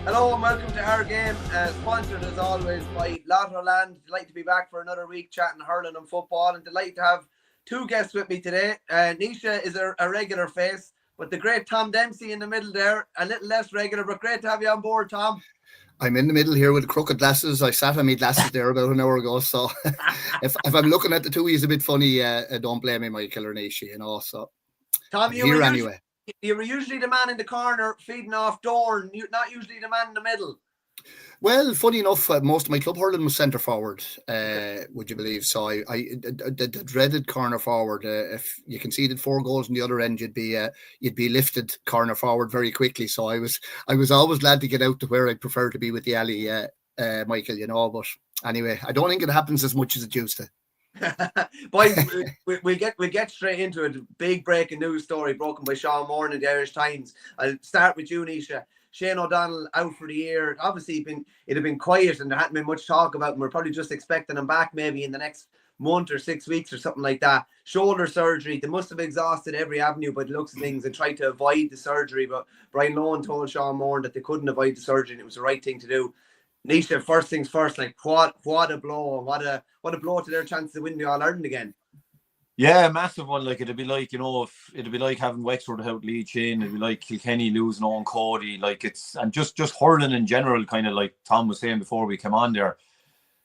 Hello and welcome to our game, sponsored as always by Lottoland. Delighted to be back for another week chatting hurling and football, and delighted to have two guests with me today. Nisha is a regular face, but the great Tom Dempsey in the middle there, a little less regular, but great to have you on board, Tom. I'm in the middle here with crooked glasses. I sat on my glasses there about an hour ago, so if I'm looking at the two, he's a bit funny. Don't blame me, Michael or Nisha, So Tom, I'm here anyway. You were usually the man in the corner feeding off Dorn, not usually the man in the middle. Well, funny enough, most of my club hurling was centre forward. Would you believe? So the dreaded corner forward. If you conceded 4 goals in the other end, you'd be lifted corner forward very quickly. So I was always glad to get out to where I prefer to be with the alley, Michael. But anyway, I don't think it happens as much as it used to. Boys, we get straight into it. Big breaking news story broken by Sean Moore in the Irish Times. I'll start with you, Nisha. Shane O'Donnell out for the year. Obviously, it had been quiet and there hadn't been much talk about him. We're probably just expecting him back maybe in the next month or 6 weeks or something like that. Shoulder surgery. They must have exhausted every avenue by the looks of things and tried to avoid the surgery. But Brian Lohan told Sean Moore that they couldn't avoid the surgery and it was the right thing to do. Nisha, first things first, like what a blow. What a blow to their chances of winning the All-Ireland again. Yeah, massive one. Like it'd be like, if it'd be like having Wexford without Lee Chin, it'd be like Kilkenny losing Owen Cody. Like and just hurling in general, kind of like Tom was saying before we came on there.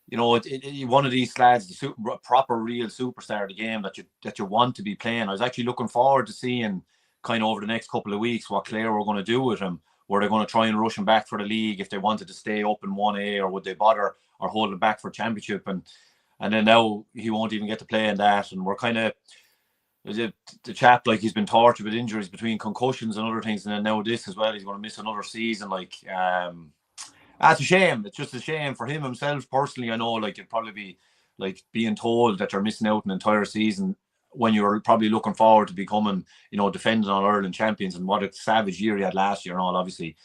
One of these lads, the proper real superstar of the game that you want to be playing. I was actually looking forward to seeing kind of over the next couple of weeks what Clare were going to do with him. Were they going to try and rush him back for the league if they wanted to stay up in 1A, or would they bother or hold him back for championship? And then now he won't even get to play in that. And we're kind of the chap, like, he's been tortured with injuries between concussions and other things, and then now this as well. He's going to miss another season. Like, that's a shame. It's just a shame for him himself personally. I know, like, it'd probably be like being told that you're missing out an entire season when you're probably looking forward to becoming, defending on Ireland champions, and what a savage year he had last year and all. Obviously,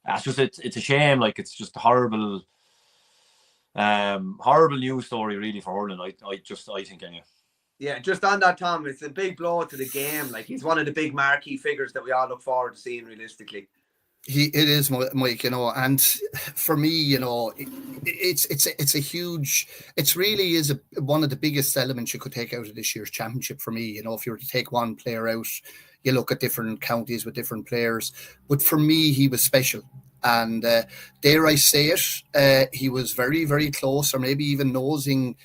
it's a shame. Like, it's just a horrible news story really for hurling. I think anyway. Yeah, just on that, Tom, it's a big blow to the game. Like, he's one of the big marquee figures that we all look forward to seeing realistically. It is, Mike, and for me, it's a huge, it really is one of the biggest elements you could take out of this year's championship for me. If you were to take one player out, you look at different counties with different players, but for me, he was special. And dare I say it, he was very, very close, or maybe even nosing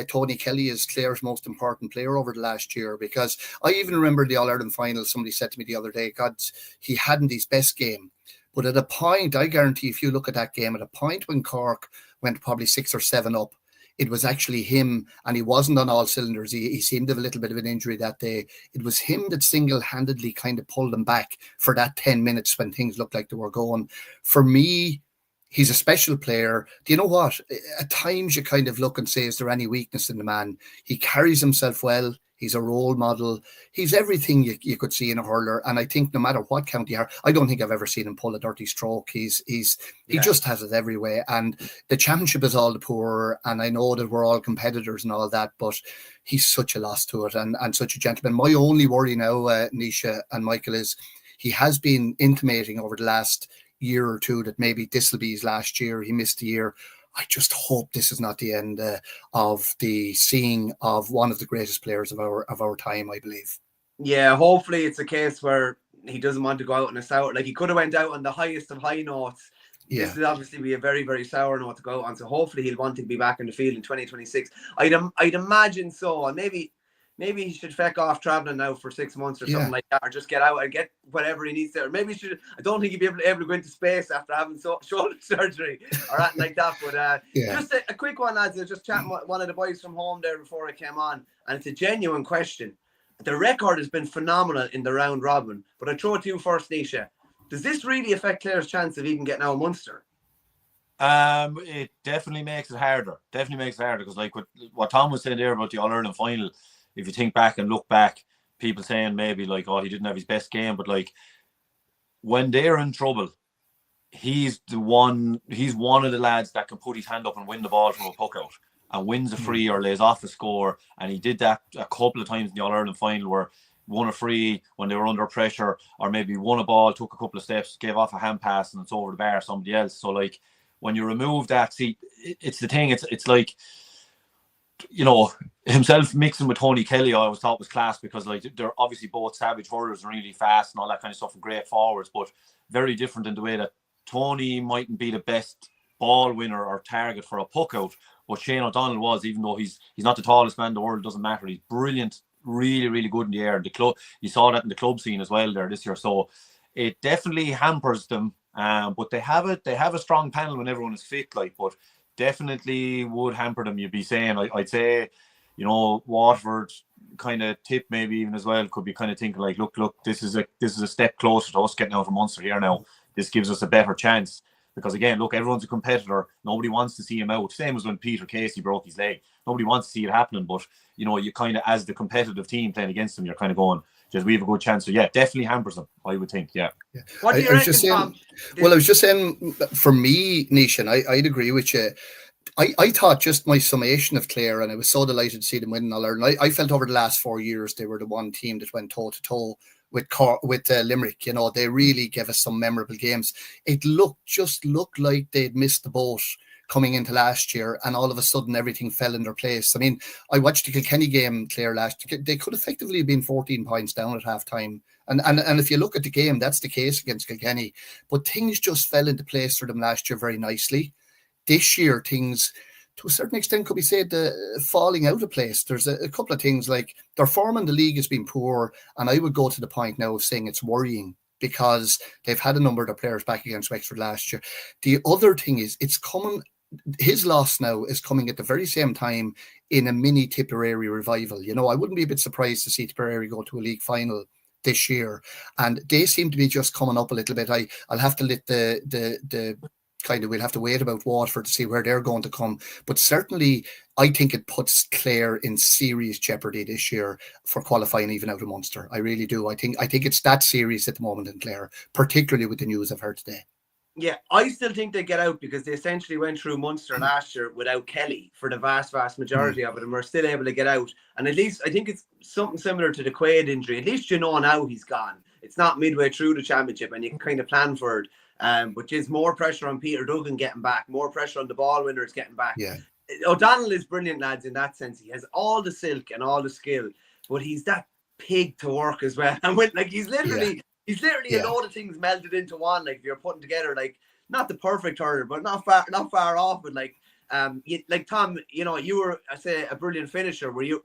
Tony Kelly is Clare's most important player over the last year, because I even remember the All-Ireland final. Somebody said to me the other day, God, he hadn't his best game. But at a point, I guarantee if you look at that game, at a point when Cork went probably 6 or 7 up, it was actually him, and he wasn't on all cylinders. He seemed to have a little bit of an injury that day. It was him that single-handedly kind of pulled them back for that 10 minutes when things looked like they were going. For me, he's a special player. Do you know what? At times you kind of look and say, is there any weakness in the man? He carries himself well. He's a role model. He's everything you could see in a hurler. And I think no matter what county you are, I don't think I've ever seen him pull a dirty stroke. He just has it every way. And the championship is all the poorer. And I know that we're all competitors and all that, but he's such a loss to it and such a gentleman. My only worry now, Nisha and Michael, is he has been intimating over the last year or two that maybe this will be his last year. He missed a year. I just hope this is not the end of the seeing of one of the greatest players of our time, I believe. Yeah, hopefully it's a case where he doesn't want to go out on a sour. Like, he could have went out on the highest of high notes. Yeah. This would obviously be a very, very sour note to go out on. So hopefully he'll want to be back in the field in 2026. I'd imagine so. And maybe he should feck off traveling now for 6 months or something like that, or just get out and get whatever he needs there. Or maybe he should. I don't think he'd be able to go into space after having shoulder surgery or anything like that. But just a quick one, lads. I was just chatting with one of the boys from home there before I came on, and it's a genuine question. The record has been phenomenal in the round robin, but I throw it to you first, Nisha. Does this really affect Clare's chance of even getting out of Munster? It definitely makes it harder. Because, like, what Tom was saying there about the All-Ireland final, if you think back and look back, people saying maybe like, oh, he didn't have his best game, but like, when they're in trouble, he's one of the lads that can put his hand up and win the ball from a puck out and wins a free or lays off a score. And he did that a couple of times in the All-Ireland final, where won a free when they were under pressure, or maybe won a ball, took a couple of steps, gave off a hand pass, and it's over the bar, somebody else. So like when you remove that, see, it's the thing. It's like, you know, himself mixing with Tony Kelly, I always thought was class, because like they're obviously both savage hurlers and really fast and all that kind of stuff, and great forwards, but very different in the way that Tony mightn't be the best ball winner or target for a puck out, but Shane O'Donnell was, even though he's not the tallest man in the world, doesn't matter. He's brilliant, really, really good in the air. The club, you saw that in the club scene as well there this year. So it definitely hampers them. But they have a strong panel when everyone is fit, like, but definitely would hamper them. You'd be saying, I'd say, you know, Waterford kind of tip maybe even as well could be kind of thinking like, look, this is a step closer to us getting out of Munster here now. This gives us a better chance. Because again, look, everyone's a competitor. Nobody wants to see him out. Same as when Peter Casey broke his leg. Nobody wants to see it happening. But, you know, you kind of, as the competitive team playing against them, you're kind of going, just we have a good chance. So, yeah, definitely hampers them, I would think, yeah. What do you reckon, Tom? Well, I was just saying, for me, Nishan, I'd agree with you. I thought just my summation of Clare, and I was so delighted to see them win in All-Ireland. I felt over the last 4 years they were the one team that went toe-to-toe with Limerick. You know, they really gave us some memorable games. It just looked like they'd missed the boat coming into last year, and all of a sudden everything fell in their place. I mean, I watched the Kilkenny game, Clare, last year. They could effectively have been 14 points down at half-time. And if you look at the game, that's the case against Kilkenny. But things just fell into place for them last year very nicely. This year, things, to a certain extent, could be said falling out of place. There's a couple of things, like their form in the league has been poor, and I would go to the point now of saying it's worrying, because they've had a number of their players back against Wexford last year. The other thing is, his loss now is coming at the very same time in a mini Tipperary revival. You know, I wouldn't be a bit surprised to see Tipperary go to a league final this year, and they seem to be just coming up a little bit. I'll have to let the we'll have to wait about Waterford to see where they're going to come. But certainly, I think it puts Clare in serious jeopardy this year for qualifying even out of Munster. I really do. I think it's that serious at the moment in Clare, particularly with the news I've heard today. Yeah, I still think they get out, because they essentially went through Munster last year without Kelly for the vast majority of it, and we're still able to get out. And at least I think it's something similar to the Quaid injury. At least you know now he's gone. It's not midway through the championship, and you can kind of plan for it. Which is more pressure on Peter Duggan getting back, more pressure on the ball winners getting back. Yeah. O'Donnell is brilliant, lads, in that sense. He has all the silk and all the skill, but he's that pig to work as well. And when, like, he's literally a load of things melded into one. Like, if you're putting together, like, not the perfect hurler, but not far off. But like Tom, you know, you were, I say, a brilliant finisher. Were you?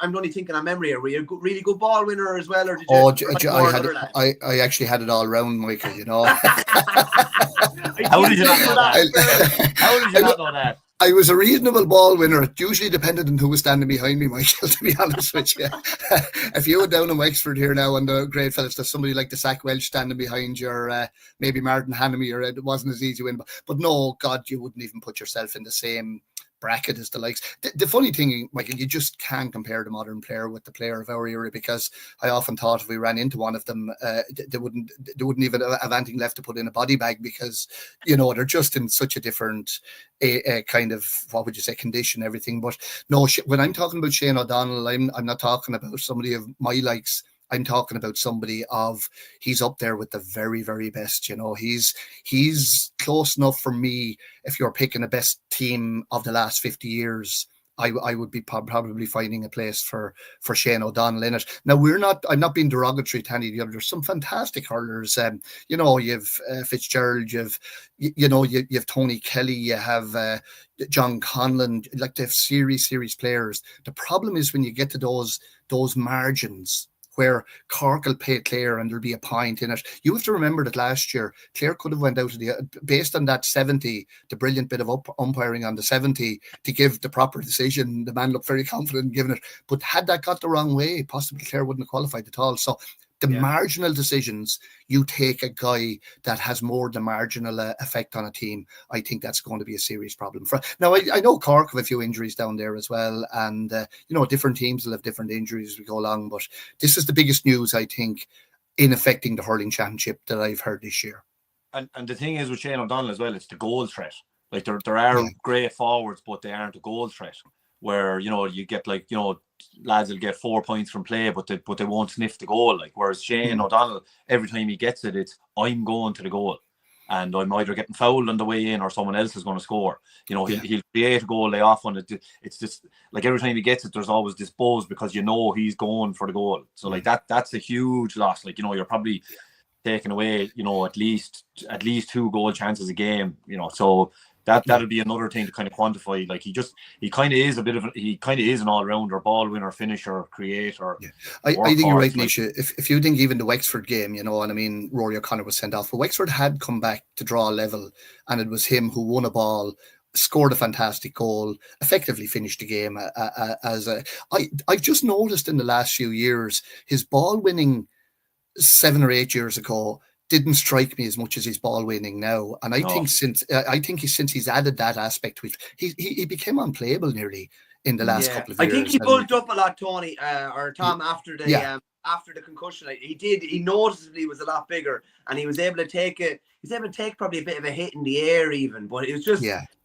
I'm only thinking on memory. Were you a really good ball winner as well, or did you? I actually had it all round, Michael. You know. How did you not know that? How did you not know that? I was a reasonable ball winner. It usually depended on who was standing behind me, Michael, to be honest with you. If you were down in Wexford here now and the great fellas, there's somebody like the Sack Welsh standing behind you, or maybe Martin Hanamy, or it wasn't as easy to win. But no, God, you wouldn't even put yourself in the same bracket as the likes. The funny thing, Michael, you just can't compare the modern player with the player of our era, because I often thought if we ran into one of them, they wouldn't even have anything left to put in a body bag, because, you know, they're just in such a different kind of, what would you say, condition, everything. But no, when I'm talking about Shane O'Donnell, I'm not talking about somebody of my likes. I'm talking about somebody he's up there with the very, very best. You know, he's close enough for me. If you're picking the best team of the last 50 years, I would be probably finding a place for Shane O'Donnell in it. Now, I'm not being derogatory to any of the others. There's some fantastic hurlers. You know, you've Fitzgerald, you've Tony Kelly, you have John Conlon. Like, they have serious players. The problem is when you get to those margins where Cork will pay Clare and there'll be a point in it. You have to remember that last year, Clare could have went out based on that 70, the brilliant bit of umpiring on the 70, to give the proper decision. The man looked very confident in giving it. But had that got the wrong way, possibly Clare wouldn't have qualified at all. So the marginal decisions, you take a guy that has more than marginal effect on a team. I think that's going to be a serious problem. Now, I know Cork have a few injuries down there as well, and you know, different teams will have different injuries as we go along. But this is the biggest news, I think, in affecting the hurling championship that I've heard this year. And the thing is with Shane O'Donnell as well, it's the goal threat. Like, there are great forwards, but they aren't a goal threat. where, you know, you get like, you know, lads will get 4 points from play, but they won't sniff the goal. Like, whereas Shane O'Donnell, every time he gets it, it's I'm going to the goal, and I'm either getting fouled on the way in or someone else is going to score. You know, he'll create a goal, lay off on it. It's just like every time he gets it, there's always this buzz because you know he's going for the goal. So like that's a huge loss. Like, you know, you're probably taking away, you know, at least 2 goal chances a game. You know, so that'll be another thing to kind of quantify. Like, he kind of is an all-rounder, ball winner, finisher, creator. Yeah. I think you're right, Nisha. If you think even the Wexford game, you know, and I mean, Rory O'Connor was sent off, but Wexford had come back to draw a level, and it was him who won a ball, scored a fantastic goal, effectively finished the game. I've just noticed in the last few years, his ball winning 7 or 8 years ago didn't strike me as much as his ball winning now. And I think since he's added that aspect to it, he became unplayable nearly in the last couple of years. I think he bulked up a lot, Tony, or Tom, after the concussion. He noticeably was a lot bigger, and he was able to take it. He's able to take probably a bit of a hit in the air even, but it was just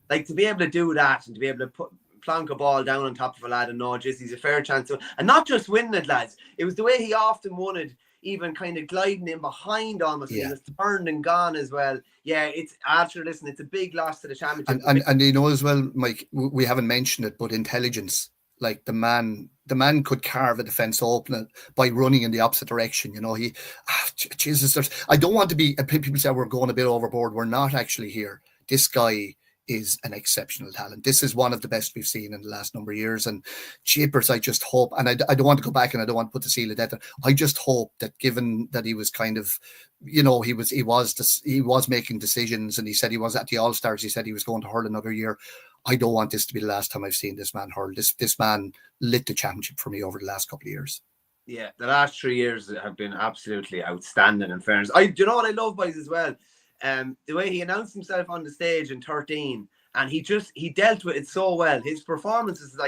like to be able to do that and to be able to plonk a ball down on top of a lad and know just he's a fair chance to, and not just winning it, lads. It was the way he often wanted, even kind of gliding in behind almost. He was turned and gone as well. Yeah, it's after listen, it's a big loss to the championship. And you know as well, Mike, we haven't mentioned it, but intelligence. Like the man could carve a defence open by running in the opposite direction. You know, Jesus, I don't want to be, people say we're going a bit overboard. We're not actually here. This guy is an exceptional talent. This is one of the best we've seen in the last number of years. And jeepers, I just hope, and I don't want to go back and I don't want to put the seal of death. I just hope that, given that he was kind of, you know, he was making decisions, and he said he was at the All-Stars. He said he was going to hurl another year. I don't want this to be the last time I've seen this man hurl. This man lit the championship for me over the last couple of years. Yeah, the last 3 years have been absolutely outstanding, in fairness. Do you know what I love, boys, as well? The way he announced himself on the stage in 13, and he dealt with it so well. His performances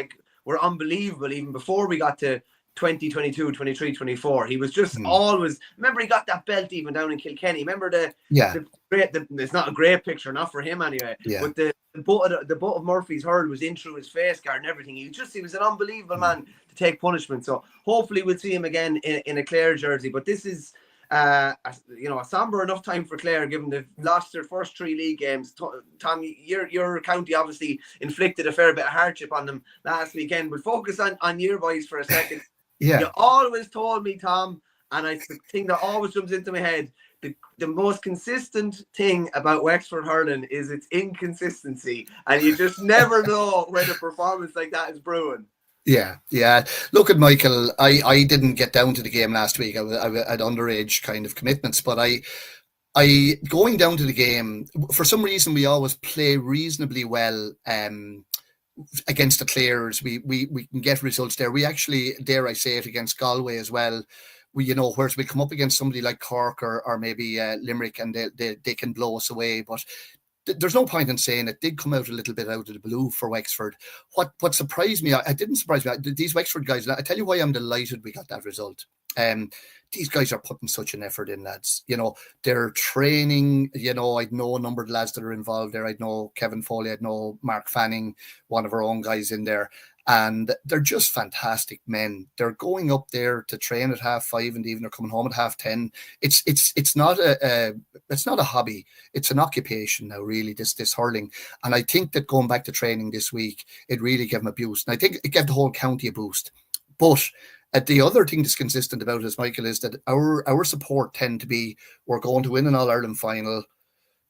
were unbelievable even before we got to 2022, 23, 24. He was just always, remember he got that belt even down in Kilkenny. Remember it's not a great picture, not for him anyway, but the butt of Murphy's hurl was in through his face guard and everything. He was an unbelievable man to take punishment. So hopefully we'll see him again in a Clare jersey. But this is a somber enough time for Clare, given they've lost their first 3 league games. Tom, your county obviously inflicted a fair bit of hardship on them last weekend, but focus on your boys for a second. You always told me, Tom, and I think that always jumps into my head, the most consistent thing about Wexford hurling is its inconsistency, and you just never know when a performance like that is brewing. Yeah. Look at Michael. I didn't get down to the game last week. I had underage kind of commitments, but I going down to the game, for some reason we always play reasonably well against the Clares. We can get results there. We actually, dare I say it, against Galway as well. Whereas we come up against somebody like Cork or maybe Limerick, and they can blow us away. But there's no point in saying it did come out a little bit out of the blue for Wexford. What surprised me, it didn't surprise me. These Wexford guys, I tell you why I'm delighted we got that result. These guys are putting such an effort in, lads. They're training. I'd know a number of lads that are involved there. I'd know Kevin Foley. I'd know Mark Fanning, one of our own guys in there. And they're just fantastic men. They're going up there to train at 5:30, and even they're coming home at 10:30. It's not a hobby. It's an occupation now, really, this hurling. And I think that going back to training this week, it really gave them a boost. And I think it gave the whole county a boost. But the other thing that's consistent about us, Michael, is that our support tend to be, we're going to win an All-Ireland final,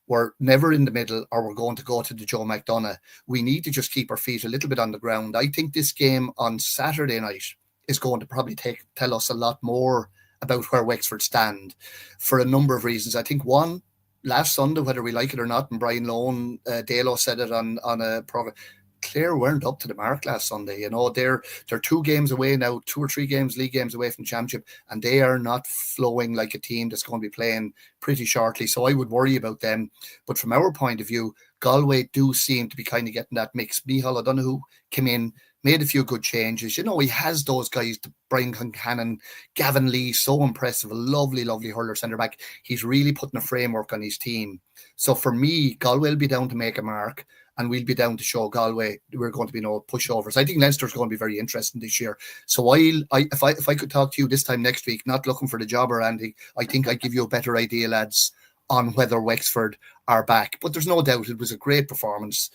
we're never in the middle, or we're going to go to the Joe McDonagh. We need to just keep our feet a little bit on the ground. I think this game on Saturday night is going to probably tell us a lot more about where Wexford stand, for a number of reasons. I think one, last Sunday, whether we like it or not, and Brian Lohan, Dalo said it on a program, Clare weren't up to the mark last Sunday. They're 2 games away now, 2 or 3 games, league games away from championship, and they are not flowing like a team that's going to be playing pretty shortly. So I would worry about them. But from our point of view, Galway do seem to be kind of getting that mix. Micheál O'Donoghue came in, made a few good changes. You know, he has those guys, Brian Concannon, Gavin Lee, so impressive, a lovely, lovely hurler centre back. He's really putting a framework on his team. So for me, Galway will be down to make a mark, and we'll be down to show Galway we're going to be no pushovers. I think Leinster's going to be very interesting this year. So if I could talk to you this time next week, not looking for the job or anything, I think I'd give you a better idea, lads, on whether Wexford are back. But there's no doubt it was a great performance.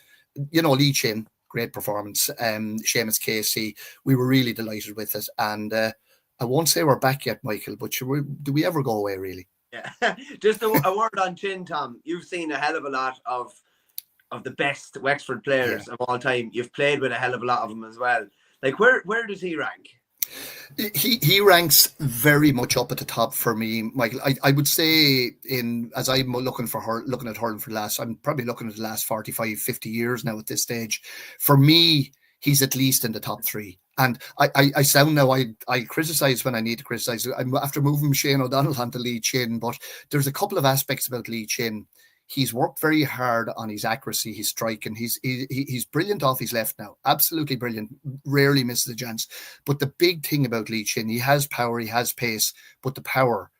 You know, Lee Chin, great performance. Seamus Casey, we were really delighted with it. And I won't say we're back yet, Michael, but do we ever go away, really? Yeah. Just a word on Chin, Tom. You've seen a hell of a lot of the best Wexford players of all time. You've played with a hell of a lot of them as well. Like, where does he rank? He ranks very much up at the top for me, Michael. I would say, as I'm looking at hurling for the last, I'm probably looking at the last 45, 50 years now at this stage. For me, he's at least in the top three. And I sound now, I criticise when I need to criticise. I'm after moving Shane O'Donnell onto Lee Chin, but there's a couple of aspects about Lee Chin. He's worked very hard on his accuracy, his striking. He's brilliant off his left now. Absolutely brilliant. Rarely misses a chance. But the big thing about Lee Chin, he has power, he has pace, but the power.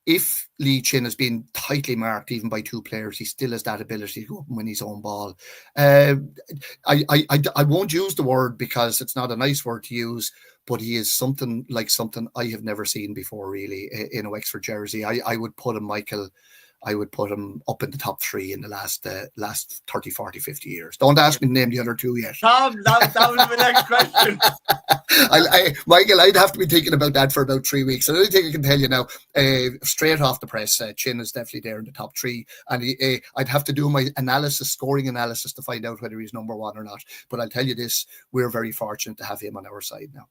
If Lee Chin has been tightly marked even by two players, he still has that ability to go up and win his own ball. I won't use the word because it's not a nice word to use, but he is something I have never seen before, really, in a Wexford jersey. I would put him, Michael, I would put him up in the top three in the last 30, 40, 50 years. Don't ask me to name the other two yet. Tom, that was my next question. Michael, I'd have to be thinking about that for about 3 weeks. The only thing I can tell you now, straight off the press, Chin is definitely there in the top three. And I'd have to do my scoring analysis to find out whether he's number one or not. But I'll tell you this, we're very fortunate to have him on our side now.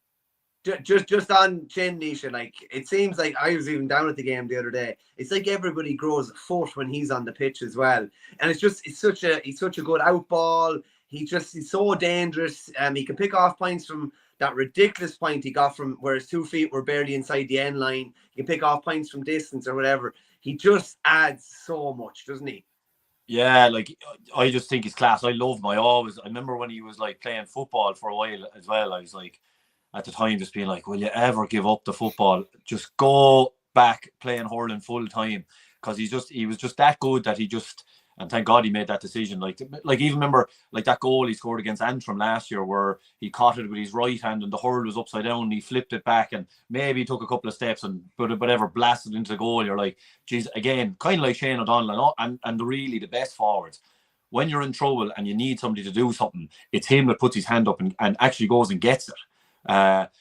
Just on Chin, Nisha, like, it seems like I was even down at the game the other day. It's like everybody grows a foot when he's on the pitch as well, and he's such a good out ball. He's so dangerous. He can pick off points from that ridiculous point he got from where his 2 feet were barely inside the end line. He can pick off points from distance or whatever. He just adds so much, doesn't he? Yeah, like, I just think he's class. I love him. I remember when he was like playing football for a while as well. I was like, at the time, just being like, will you ever give up the football? Just go back playing hurling full time, because he was just that good that and thank God he made that decision. Like even remember like that goal he scored against Antrim last year where he caught it with his right hand and the hurl was upside down and he flipped it back and maybe took a couple of steps and whatever blasted into the goal. You're like, geez, again, kind of like Shane O'Donnell and really the best forwards. When you're in trouble and you need somebody to do something, it's him that puts his hand up and actually goes and gets it.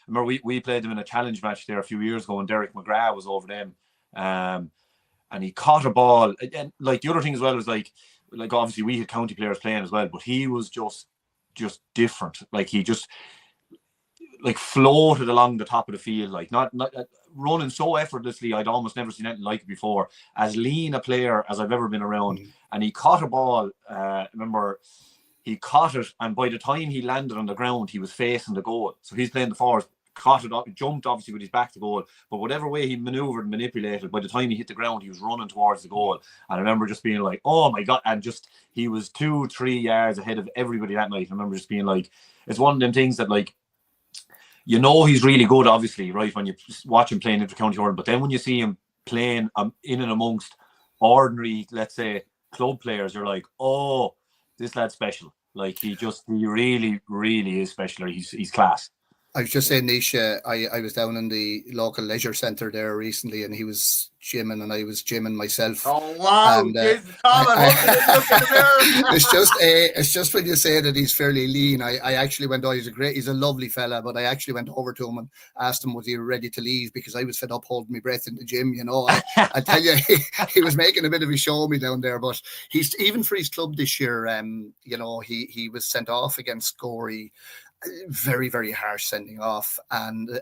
Remember we played them in a challenge match there a few years ago and Derek McGrath was over them, and he caught a ball, and like the other thing as well was like obviously we had county players playing as well, but he was just different. Like he just like floated along the top of the field, like not running so effortlessly. I'd almost never seen anything like it before. As lean a player as I've ever been around. And he caught a ball, remember he caught it, and by the time he landed on the ground, he was facing the goal. So he's playing the forward, caught it up, jumped obviously with his back to goal. But whatever way he maneuvered and manipulated, by the time he hit the ground, he was running towards the goal. And I remember just being like, oh my God. And just, he was 2-3 yards ahead of everybody that night. I remember just being like, it's one of them things that like, you know, he's really good, obviously, right? When you watch him playing inter-county hurling. But then when you see him playing in and amongst ordinary, let's say, club players, you're like, oh, this lad's special. Like he really, really is special. He's class. I was just saying, Nisha, I was down in the local leisure centre there recently, and he was gymming and I was gymming myself. Oh wow! And, it's just when you say that he's fairly lean. I actually went, he's a lovely fella, but I actually went over to him and asked him was he ready to leave, because I was fed up holding my breath in the gym. You know, I tell you, he was making a bit of a show of me down there. But he's even for his club this year. You know, he was sent off against Gorey. Very, very harsh sending off, and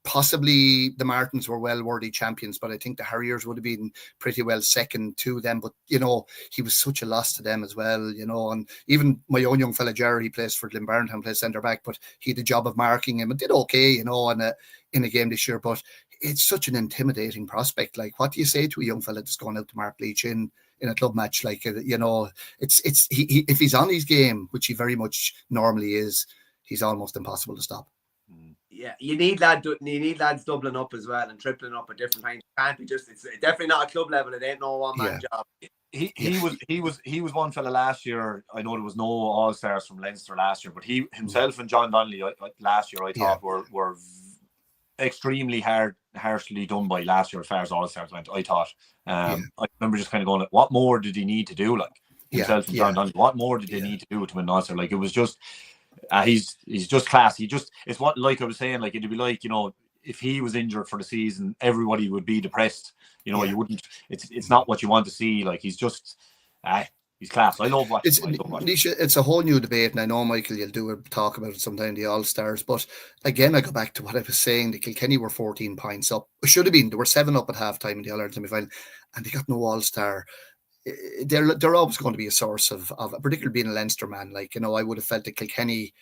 possibly the Martins were well worthy champions, but I think the Harriers would have been pretty well second to them. But you know, he was such a loss to them as well, you know. And even my own young fella Jerry, he plays for Glenbarntown, plays centre back, but he had the job of marking him and did okay, you know, in a game this year. But it's such an intimidating prospect. Like, what do you say to a young fella that's going out to mark Leach in a club match? Like, you know, if he's on his game, which he very much normally is, he's almost impossible to stop. Yeah, you need lads doubling up as well and tripling up at different times. It can't be just. It's definitely not a club level. It ain't no one man job. He was one fella last year. I know there was no All Stars from Leinster last year, but he himself and John Donnelly last year I thought were extremely harshly done by last year as far as All Stars went. I thought. I remember just kind of going, like, what more did he need to do? Like himself and John Donnelly, what more did they need to do to win All Star? Like it was just. He's just class. It's what, like I was saying, like it'd be like, you know, if he was injured for the season, everybody would be depressed. You know, you wouldn't. It's not what you want to see. Like he's just, he's class. I love watching. Nisha, it's a whole new debate, and I know, Michael, you'll do a talk about it sometime, the All Stars. But again, I go back to what I was saying. The Kilkenny were 14 points up. It should have been. They were 7 up at half time in the All-Ireland semi-final, and they got no All Star. They're always going to be a source of particularly being a Leinster man. Like, you know, I would have felt that Kilkenny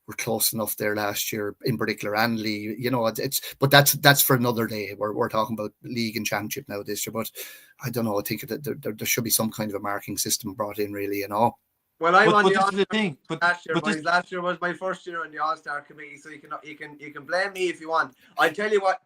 were close enough there last year in particular, and Lee, you know, but that's for another day. We're talking about league and championship now this year, but I don't know. I think that there should be some kind of a marking system brought in, really, you know. Well, I'm on the All-Star thing. Last year was my first year on the All-Star committee, so you can blame me if you want. I tell you what,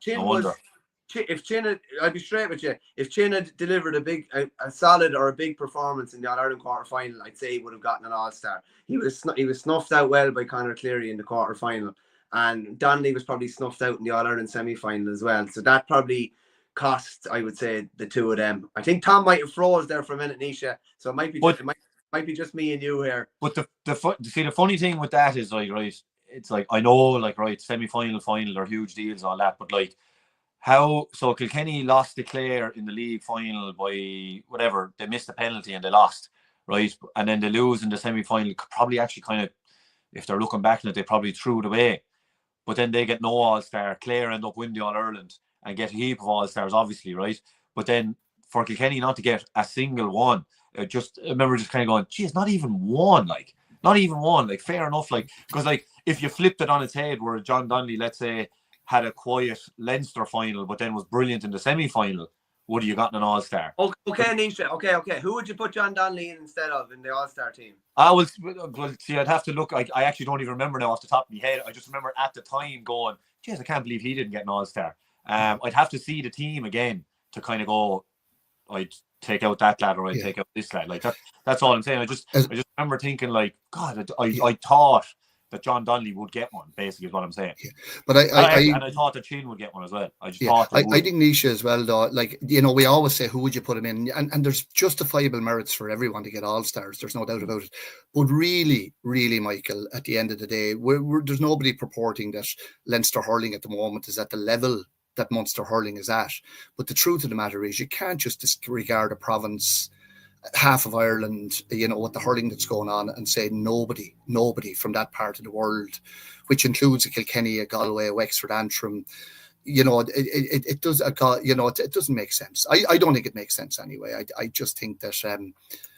if Chin had, I'd be straight with you. If Chin had delivered a solid or a big performance in the All-Ireland quarter-final, I'd say he would have gotten an All-Star. He was snuffed out well by Conor Cleary in the quarter-final, and Donnelly was probably snuffed out in the All-Ireland semi-final as well. So that probably cost, I would say, the two of them. I think Tom might have froze there for a minute, Nisha. So it might be just me and you here. But the funny thing with that is, like, right, it's like, I know, like, right, semi-final, final are huge deals, all that, but like, so Kilkenny lost to Clare in the league final by whatever, they missed a penalty and they lost, right? And then they lose in the semi-final, probably actually kind of, if they're looking back on it, they probably threw it away. But then they get no All-Star. Clare end up winning the All-Ireland and get a heap of All-Stars, obviously, right? But then for Kilkenny not to get a single one, I remember just kind of going, geez, not even one, like, fair enough, like, because like, if you flipped it on its head where John Donnelly, let's say, had a quiet Leinster final, but then was brilliant in the semi-final, would have you gotten an All-Star? Okay, Nisha. Okay. Who would you put John Donnelly in instead of in the All-Star team? Well, see, I'd have to look. I actually don't even remember now off the top of my head. I just remember at the time going, geez, I can't believe he didn't get an All-Star. I'd have to see the team again to kind of go, I'd take out that lad or I'd take out this lad. Like that's all I'm saying. I just remember thinking, like, God, I thought that John Donnelly would get one, basically, is what I'm saying. Yeah. But I thought that Chin would get one as well. I think Nisha as well, though, like, you know, we always say, who would you put him in? And there's justifiable merits for everyone to get All-Stars. There's no doubt about it. But really, really, Michael, at the end of the day, there's nobody purporting that Leinster hurling at the moment is at the level that Munster hurling is at. But the truth of the matter is, you can't just disregard a province, half of Ireland, you know, with the hurling that's going on, and say nobody from that part of the world, which includes a Kilkenny, a Galway, a Wexford, Antrim, you know, it does, you know, it doesn't make sense. I don't think it makes sense anyway. I just think that,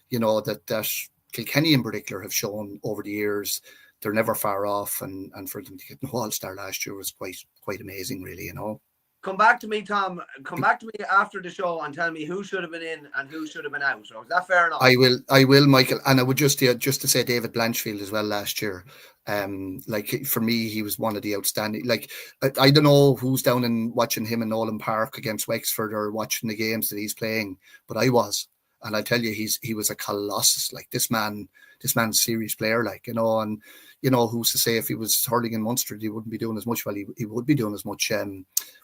you know, that Kilkenny in particular have shown over the years they're never far off, and for them to get an All-Star last year was quite amazing, really, you know. Come back to me, Tom. Come back to me after the show and tell me who should have been in and who should have been out. So is that fair enough? I will, Michael. And I would just to say David Blanchfield as well last year. Like, for me, he was one of the outstanding. Like, I don't know who's down and watching him in Nolan Park against Wexford or watching the games that he's playing, but I was, and I tell you, he was a colossus. Like, this man's a serious player. Like, you know, and you know, who's to say if he was hurling in Munster, he wouldn't be doing as much. Well, he would be doing as much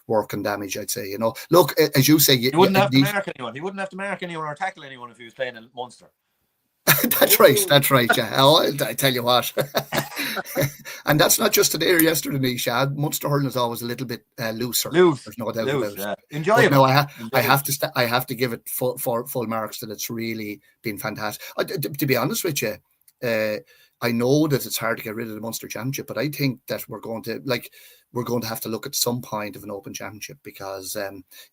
work and damage, I'd say. You know, look, as you say, he wouldn't have to mark anyone. He wouldn't have to mark anyone or tackle anyone if he was playing in Munster. That's right. Yeah, I tell you what, and that's not just today or yesterday, Nisha. Munster hurling is always a little bit looser. There's no doubt about it. Enjoyable. No, I have to give it full marks that it's really been fantastic. To be honest with you, I know that it's hard to get rid of the Munster Championship, but I think that we're going to have to look at some point of an open championship, because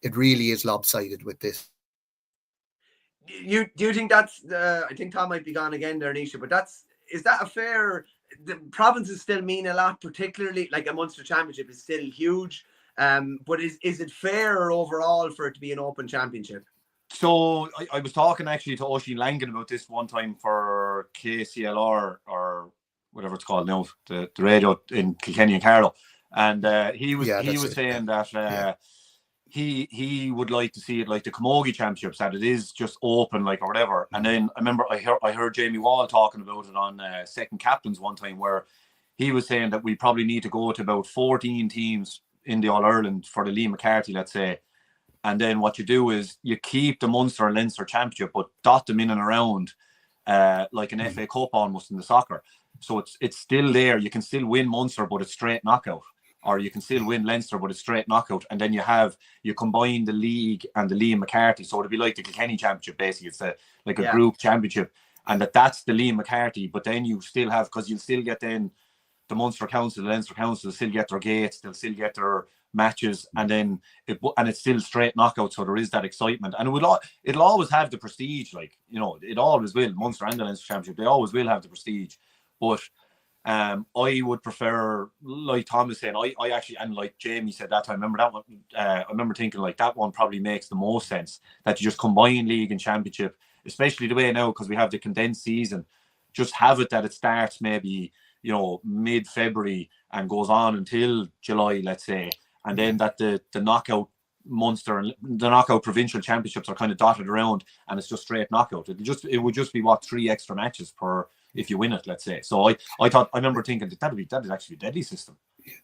it really is lopsided with this. Do you think that's? I think Tom might be gone again there, Nisha. But is that a fair? The provinces still mean a lot, particularly like a Munster Championship is still huge. But is it fair overall for it to be an open championship? So I was talking actually to Oisin Langan about this one time for KCLR or whatever it's called now, the radio in Kilkenny and Carlow, and he was saying that he would like to see it like the Camogie Championships, that it is just open like or whatever. And then I remember I heard Jamie Wall talking about it on Second Captains one time, where he was saying that we probably need to go to about 14 teams in the All Ireland for the Lee McCarthy, let's say. And then what you do is you keep the Munster and Leinster Championship, but dot them in and around like an FA Cup almost in the soccer. So it's still there. You can still win Munster, but it's straight knockout. Or you can still win Leinster, but it's straight knockout. And then you combine the league and the Liam McCarthy. So it'd be like the Kilkenny Championship, basically. It's like a group championship. And that's the Liam McCarthy. But then you still have, because you'll still get then the Munster Council, the Leinster Council, still get their gates, they'll still get their matches. And then it's still straight knockout. So there is that excitement. And it'll always have the prestige. Like, you know, it always will. Munster and the Leinster Championship, they always will have the prestige. But I would prefer, like Tom was saying, I actually, and like Jamie said that time, I remember that one, I remember thinking like that one probably makes the most sense, that you just combine league and championship, especially the way now, because we have the condensed season, just have it that it starts maybe, you know, mid-February and goes on until July, let's say, and then that the knockout Munster and the knockout provincial championships are kind of dotted around, and it's just straight knockout. It would just be 3 extra matches per, if you win it, let's say. So I remember thinking that is actually a deadly system.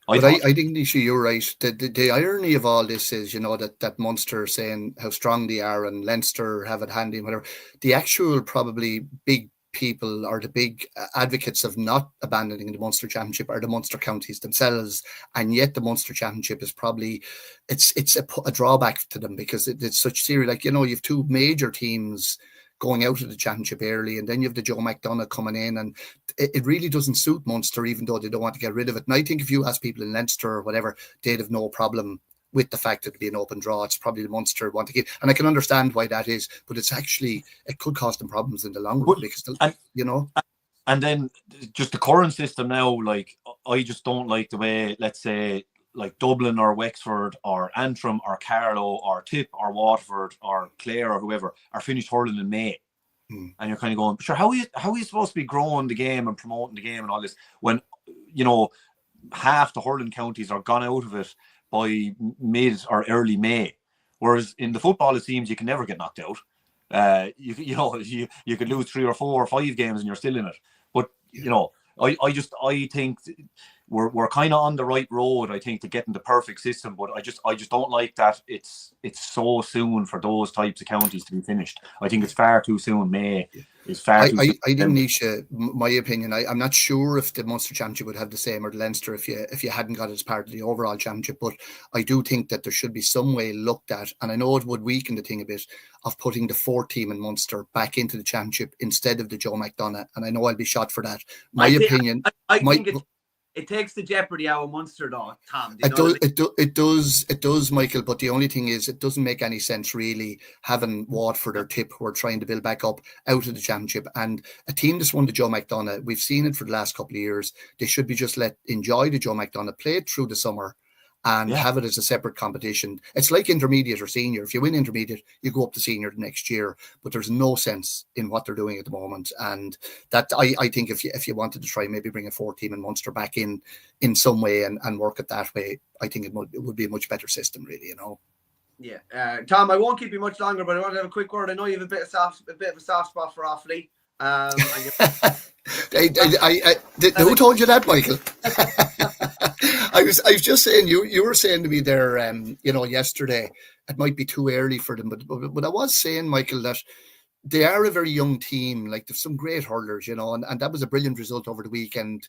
I think, Nisha, you're right. The irony of all this is, you know, that Munster saying how strong they are and Leinster have it handy and whatever. The actual probably big people or the big advocates of not abandoning the Munster Championship are the Munster counties themselves, and yet the Munster Championship is probably it's a drawback to them, because it's such serious. Like, you know, you have 2 major teams going out of the championship early, and then you have the Joe McDonagh coming in, and it really doesn't suit Munster, even though they don't want to get rid of it. And I think if you ask people in Leinster or whatever, they'd have no problem with the fact that it'd be an open draw. It's probably the Munster want to get, and I can understand why that is, but it's actually, it could cause them problems in the long run, because you know. And then just the current system now, like, I just don't like the way, let's say, like Dublin or Wexford or Antrim or Carlow or Tip or Waterford or Clare or whoever are finished hurling in May. And you're kind of going, sure, how are you supposed to be growing the game and promoting the game and all this when, you know, half the hurling counties are gone out of it by mid or early May? Whereas in the football, it seems you can never get knocked out. You could lose 3 or 4 or 5 games and you're still in it. But, you know, I think we're kind of on the right road, I think, to getting the perfect system, but I just don't like that it's so soon for those types of counties to be finished. I think it's far too soon. May is far too soon. I think, Nisha, my opinion, I'm not sure if the Munster Championship would have the same, or the Leinster, if you hadn't got it as part of the overall championship, but I do think that there should be some way looked at, and I know it would weaken the thing a bit, of putting the 4th team in Munster back into the championship instead of the Joe McDonagh, and I know I'll be shot for that. I think it takes the jeopardy out of Munster, though, Tom. It does, Michael. But the only thing is, it doesn't make any sense really having Waterford or Tip, who are trying to build back up, out of the championship, and a team that's won the Joe McDonagh. We've seen it for the last couple of years. They should be just enjoy the Joe McDonagh, play it through the summer, and have it as a separate competition. It's like intermediate or senior. If you win intermediate, you go up to senior the next year. But there's no sense in what they're doing at the moment. And that I think if you wanted to try maybe bring a 4th team in Munster back in some way and work it that way, I think it would be a much better system, really, you know. Yeah, Tom, I won't keep you much longer, but I want to have a quick word. I know you have a bit of a soft spot for Offaly. Who told you that, Michael? I was just saying, you were saying to me there, you know, yesterday, it might be too early for them, but I was saying, Michael, that they are a very young team. Like, there's some great hurlers, you know, and that was a brilliant result over the weekend.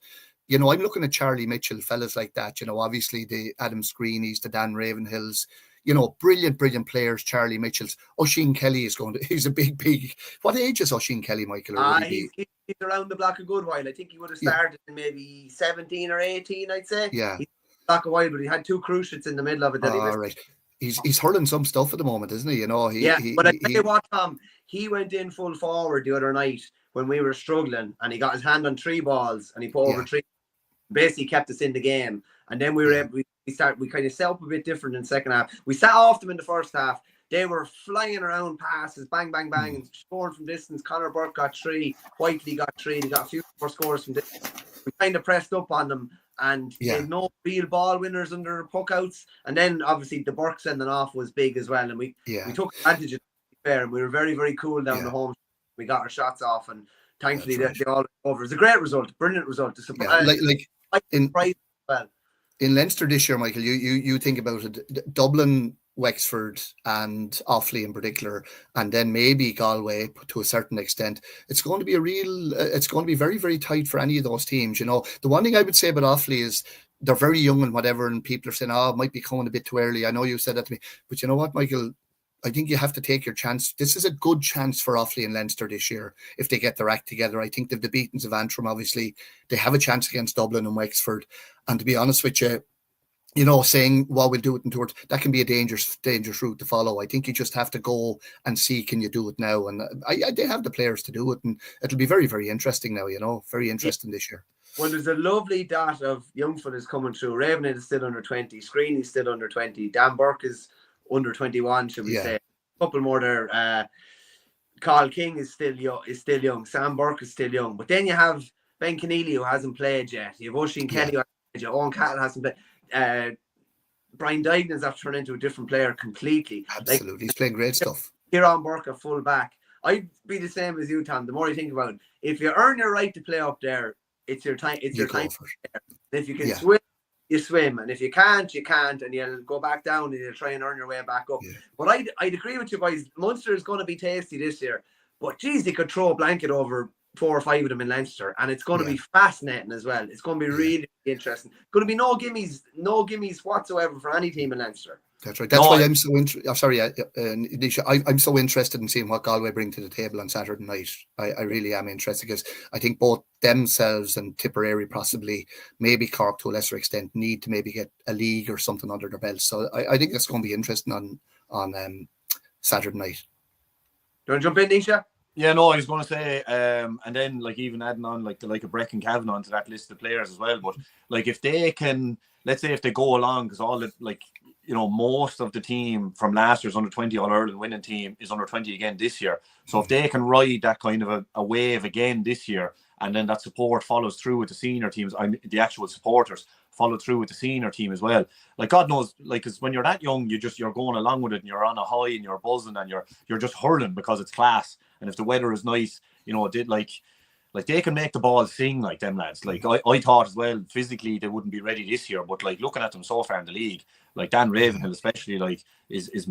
You know, I'm looking at Charlie Mitchell, fellas like that, you know, obviously the Adam Screenys, the Dan Ravenhills, you know, brilliant players. Charlie Mitchell's. Oisin Kelly he's a big. What age is Oisin Kelly, Michael? He's around the block a good while. I think he would have started in maybe 17 or 18, I'd say. Yeah. He's block a while, but he had 2 cruciates in the middle of it. Right. He's hurling some stuff at the moment, isn't he? You know, but I tell you what, Tom, he went in full forward the other night when we were struggling, and he got his hand on 3 balls and he put over 3. Basically kept us in the game. And then we were able, we kind of set up a bit different in the second half. We sat off them in the first half. They were flying around passes, bang, bang, bang, and scoring from distance. Conor Burke got 3. Whiteley got 3. They got a few more scores from distance. we kind of pressed up on them, and they had no real ball winners under puck outs. And then obviously the Burke sending off was big as well, and we took advantage of it, fair, and we were very, very cool down the home. We got our shots off, and thankfully they all over. It was a great result, brilliant result. In Leinster this year, Michael, you think about it, Dublin, Wexford and Offaly in particular, and then maybe Galway to a certain extent. It's going to be it's going to be very, very tight for any of those teams. You know, the one thing I would say about Offaly is they're very young and whatever, and people are saying, it might be coming a bit too early. I know you said that to me, but you know what, Michael? I think you have to take your chance. This is a good chance for Offaly and Leinster this year if they get their act together. I think they've the beatings of Antrim, obviously. They have a chance against Dublin and Wexford. And to be honest with you, you know, saying, well, we'll do it in towards, that can be a dangerous route to follow. I think you just have to go and see, can you do it now? And they have the players to do it. And it'll be very, very interesting now, you know, very interesting this year. Well, there's a lovely dot of young fellas coming through. Ravenhead is still under 20. Screeney's still under 20. Dan Burke is under 21, should we say? A couple more there. Carl King is still young. Sam Burke is still young. But then you have Ben Keneally, who hasn't played yet. You have Oisin Kelly, who hasn't played yet. Owen Cattle hasn't played. Brian Dignan's have turned into a different player completely. Absolutely, he's playing great stuff. Kieran Burke a full back. I'd be the same as you, Tom. The more you think about it, if you earn your right to play up there, it's your time. It's your time. If you can swim, you swim, and if you can't, you can't, and you'll go back down and you'll try and earn your way back up. But I'd agree with you boys. Munster is going to be tasty this year, but geez, they could throw a blanket over 4 or 5 of them in Leinster, and it's going to be fascinating as well. It's going to be really interesting. Going to be no gimmies whatsoever for any team in Leinster. That's right. That's why I'm so interested. I'm sorry, Nisha, I'm so interested in seeing what Galway bring to the table on Saturday night. I really am interested because I think both themselves and Tipperary, possibly maybe Cork to a lesser extent, need to maybe get a league or something under their belts. So I think that's going to be interesting on Saturday night. Do you want to jump in, Nisha? Yeah, no, I was going to say, and then like even adding on like a Brecken Kavanagh to that list of players as well. But like if they can, let's say if they go along, because all the most of the team from last year's under 20 All Ireland winning team is under 20 again this year. So if they can ride that kind of a wave again this year, and then that support follows through with the senior teams, the actual supporters follow through with the senior team as well. Like God knows, like because when you're that young, you're going along with it, and you're on a high, and you're buzzing, and you're just hurling because it's class. And if the weather is nice, you know, like they can make the ball sing, like them lads. Like I thought as well, physically they wouldn't be ready this year, but like looking at them so far in the league, like Dan Ravenhill especially, like is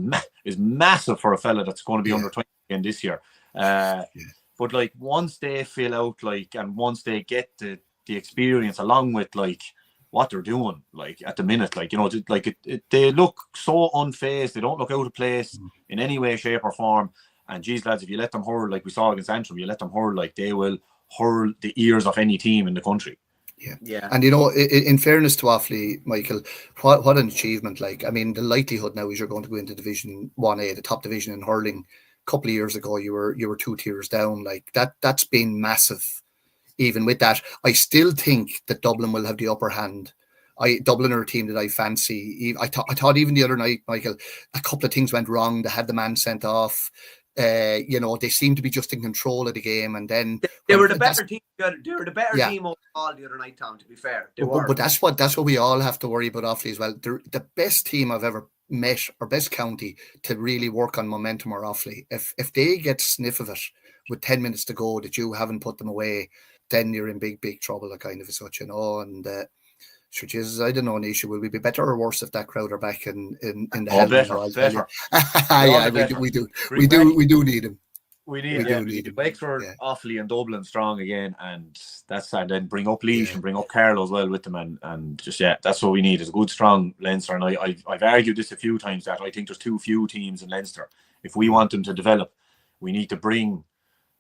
massive for a fella that's going to be under 20 again this year. But like once they fill out, like, and once they get the experience along with like what they're doing, like at the minute, like, you know, like they look so unfazed. They don't look out of place in any way, shape or form. And geez, lads, if you let them hurl like we saw against Antrim, you let them hurl, like they will hurl the ears of any team in the country. Yeah. And you know, in fairness to Offaly, Michael, what an achievement! Like, I mean, the likelihood now is you're going to go into Division 1A, the top division in hurling. A couple of years ago, you were 2 tiers down. Like that's been massive. Even with that, I still think that Dublin will have the upper hand. Dublin are a team that I fancy. I thought even the other night, Michael, a couple of things went wrong. They had the man sent off. You know, they seem to be just in control of the game, and then they were the better team. They were the better team overall the other night, Tom. To be fair, but that's what we all have to worry about Offaly as well. They're the best team I've ever met, or best county to really work on momentum or Offaly. If they get sniff of it with 10 minutes to go, that you haven't put them away, then you're in big trouble, kind of as such, you know. And Jesus, I don't know, Nisha, will we be better or worse if that crowd are back in the better. We do need them. We need them. Wexford, Offaly and Dublin strong again, and then bring up Laois and bring up Carlow as well with them, and just that's what we need, is a good strong Leinster. And I've argued this a few times that I think there's too few teams in Leinster. If we want them to develop, we need to bring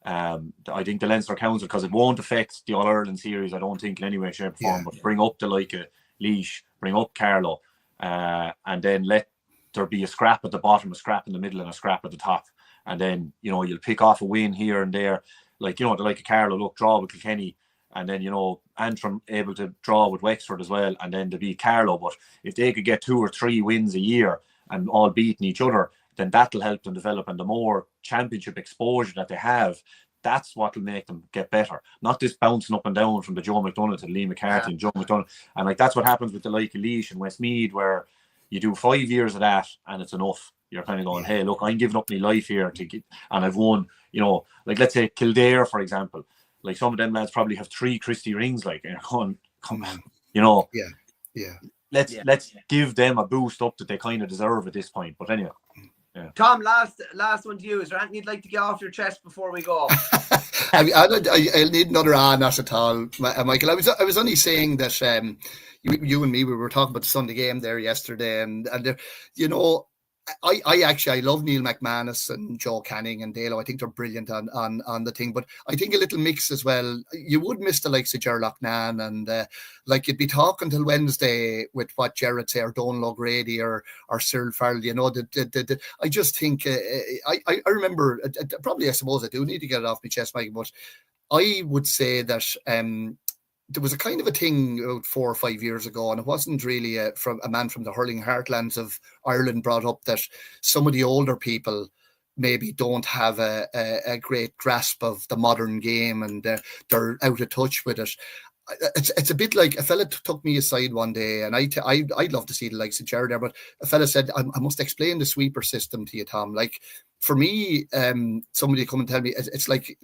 I think the Leinster Council, because it won't affect the All-Ireland series, I don't think in any way, shape or form, but bring up the like a Laois, bring up Carlow, and then let there be a scrap at the bottom, a scrap in the middle and a scrap at the top. And then, you know, you'll pick off a win here and there, like, you know, like a Carlow draw with Kilkenny, and then, you know, Antrim able to draw with Wexford as well, and then to beat Carlow. But if they could get 2 or 3 wins a year and all beating each other, then that'll help them develop. And the more championship exposure that they have, That's what will make them get better. Not this bouncing up and down from the Joe McDonagh to Lee McCarthy and Joe McDonagh. And like that's what happens with the like of Laois and Westmeath, where you do 5 years of that and it's enough. You're kind of going, hey, look, I'm giving up my life here to get, and I've won. You know, like let's say Kildare, for example. Like some of them lads probably have 3 Christie rings. Like, and you're going, come on, you know. Yeah. Let's give them a boost up that they kind of deserve at this point. But anyway. Yeah. Tom, last one to you. Is there anything you'd like to get off your chest before we go? I need another not at all, Michael. I was only saying that you and me, we were talking about the Sunday game there yesterday, and you know, I love Neil McManus and Joe Canning and Dalo. I think they're brilliant on the thing, but I think a little mix as well. You would miss the likes of Gerlach Nan, and like you'd be talking till Wednesday with what Jared say, or Donegal Grady or Cyril Farrell. You know, I just think I remember probably, I suppose I do need to get it off my chest, Mike, but I would say that there was a kind of a thing about 4 or 5 years ago, and it wasn't really from a man from the hurling heartlands of Ireland brought up that some of the older people maybe don't have a great grasp of the modern game, and they're out of touch with it. It's a bit like a fella took me aside one day, and I'd love to see the likes of Jared there, but a fella said, I must explain the sweeper system to you, Tom. Like for me, somebody come and tell me it's like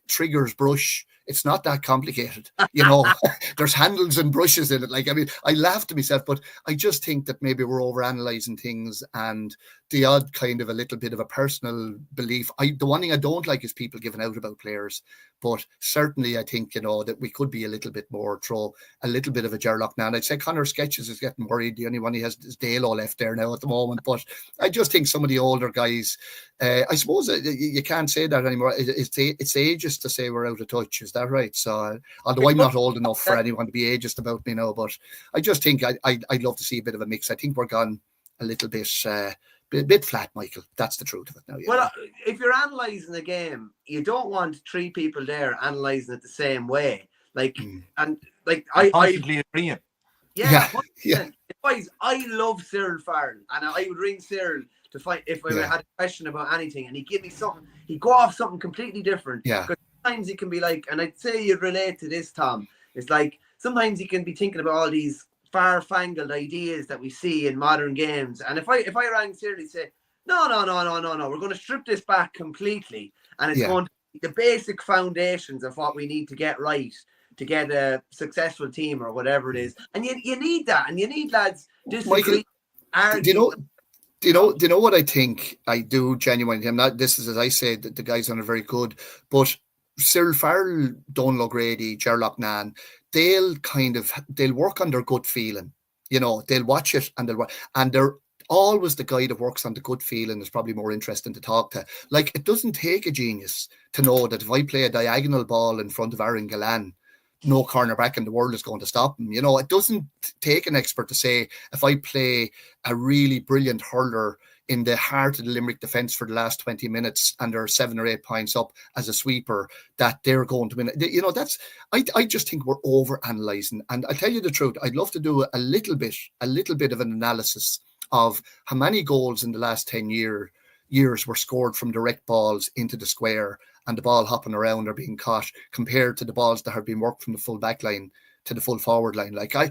Trigger's brush. It's not that complicated, you know. There's handles and brushes in it. Like, I mean, I laugh to myself, but I just think that maybe we're overanalyzing things, and the odd kind of a little bit of a personal belief. The one thing I don't like is people giving out about players, but certainly I think, you know, that we could be a little bit more, throw a little bit of a Gerlach now. And I'd say Connor Sketches is getting worried. The only one he has is Dalo left there now at the moment. But I just think some of the older guys, I suppose you can't say that anymore. It's ageist to say we're out of touch. Is that right? So, although I'm not old enough for anyone to be ageist about me now, but I just think I'd love to see a bit of a mix. I think we're gone a little bit flat, Michael. That's the truth of it now. Well, if you're analysing a game, you don't want 3 people there analysing it the same way. Like, and like I agree. Yeah. Boys, I love Cyril Farrell, and I would ring Cyril to find if I had a question about anything, and he'd give me something. He'd go off something completely different. Yeah. Because sometimes he can be like, and I'd say you'd relate to this, Tom. It's like sometimes he can be thinking about all these far-fangled ideas that we see in modern games, and if I rang Cyril, he'd say, no, we're going to strip this back completely, and it's going to be the basic foundations of what we need to get right to get a successful team or whatever it is. And you need that, and you need lads disagree. Michael, do you know what I think? I do genuinely. I'm not. This is, as I said, that the guys are very good, but Cyril Farrell, Donegal Grady, Gerlach Nan, they'll work on their gut feeling. You know, they'll watch it and they're always the guy that works on the gut feeling is probably more interesting to talk to. Like, it doesn't take a genius to know that if I play a diagonal ball in front of Aaron Gillan, no cornerback in the world is going to stop him. You know, it doesn't take an expert to say if I play a really brilliant hurler in the heart of the Limerick defence for the last 20 minutes and they're 7 or 8 points up as a sweeper, that they're going to win. You know, I just think we're over analysing. And I tell you the truth, I'd love to do a little bit of an analysis of how many goals in the last 10 years were scored from direct balls into the square and the ball hopping around or being caught, compared to the balls that have been worked from the full back line to the full forward line. Like, I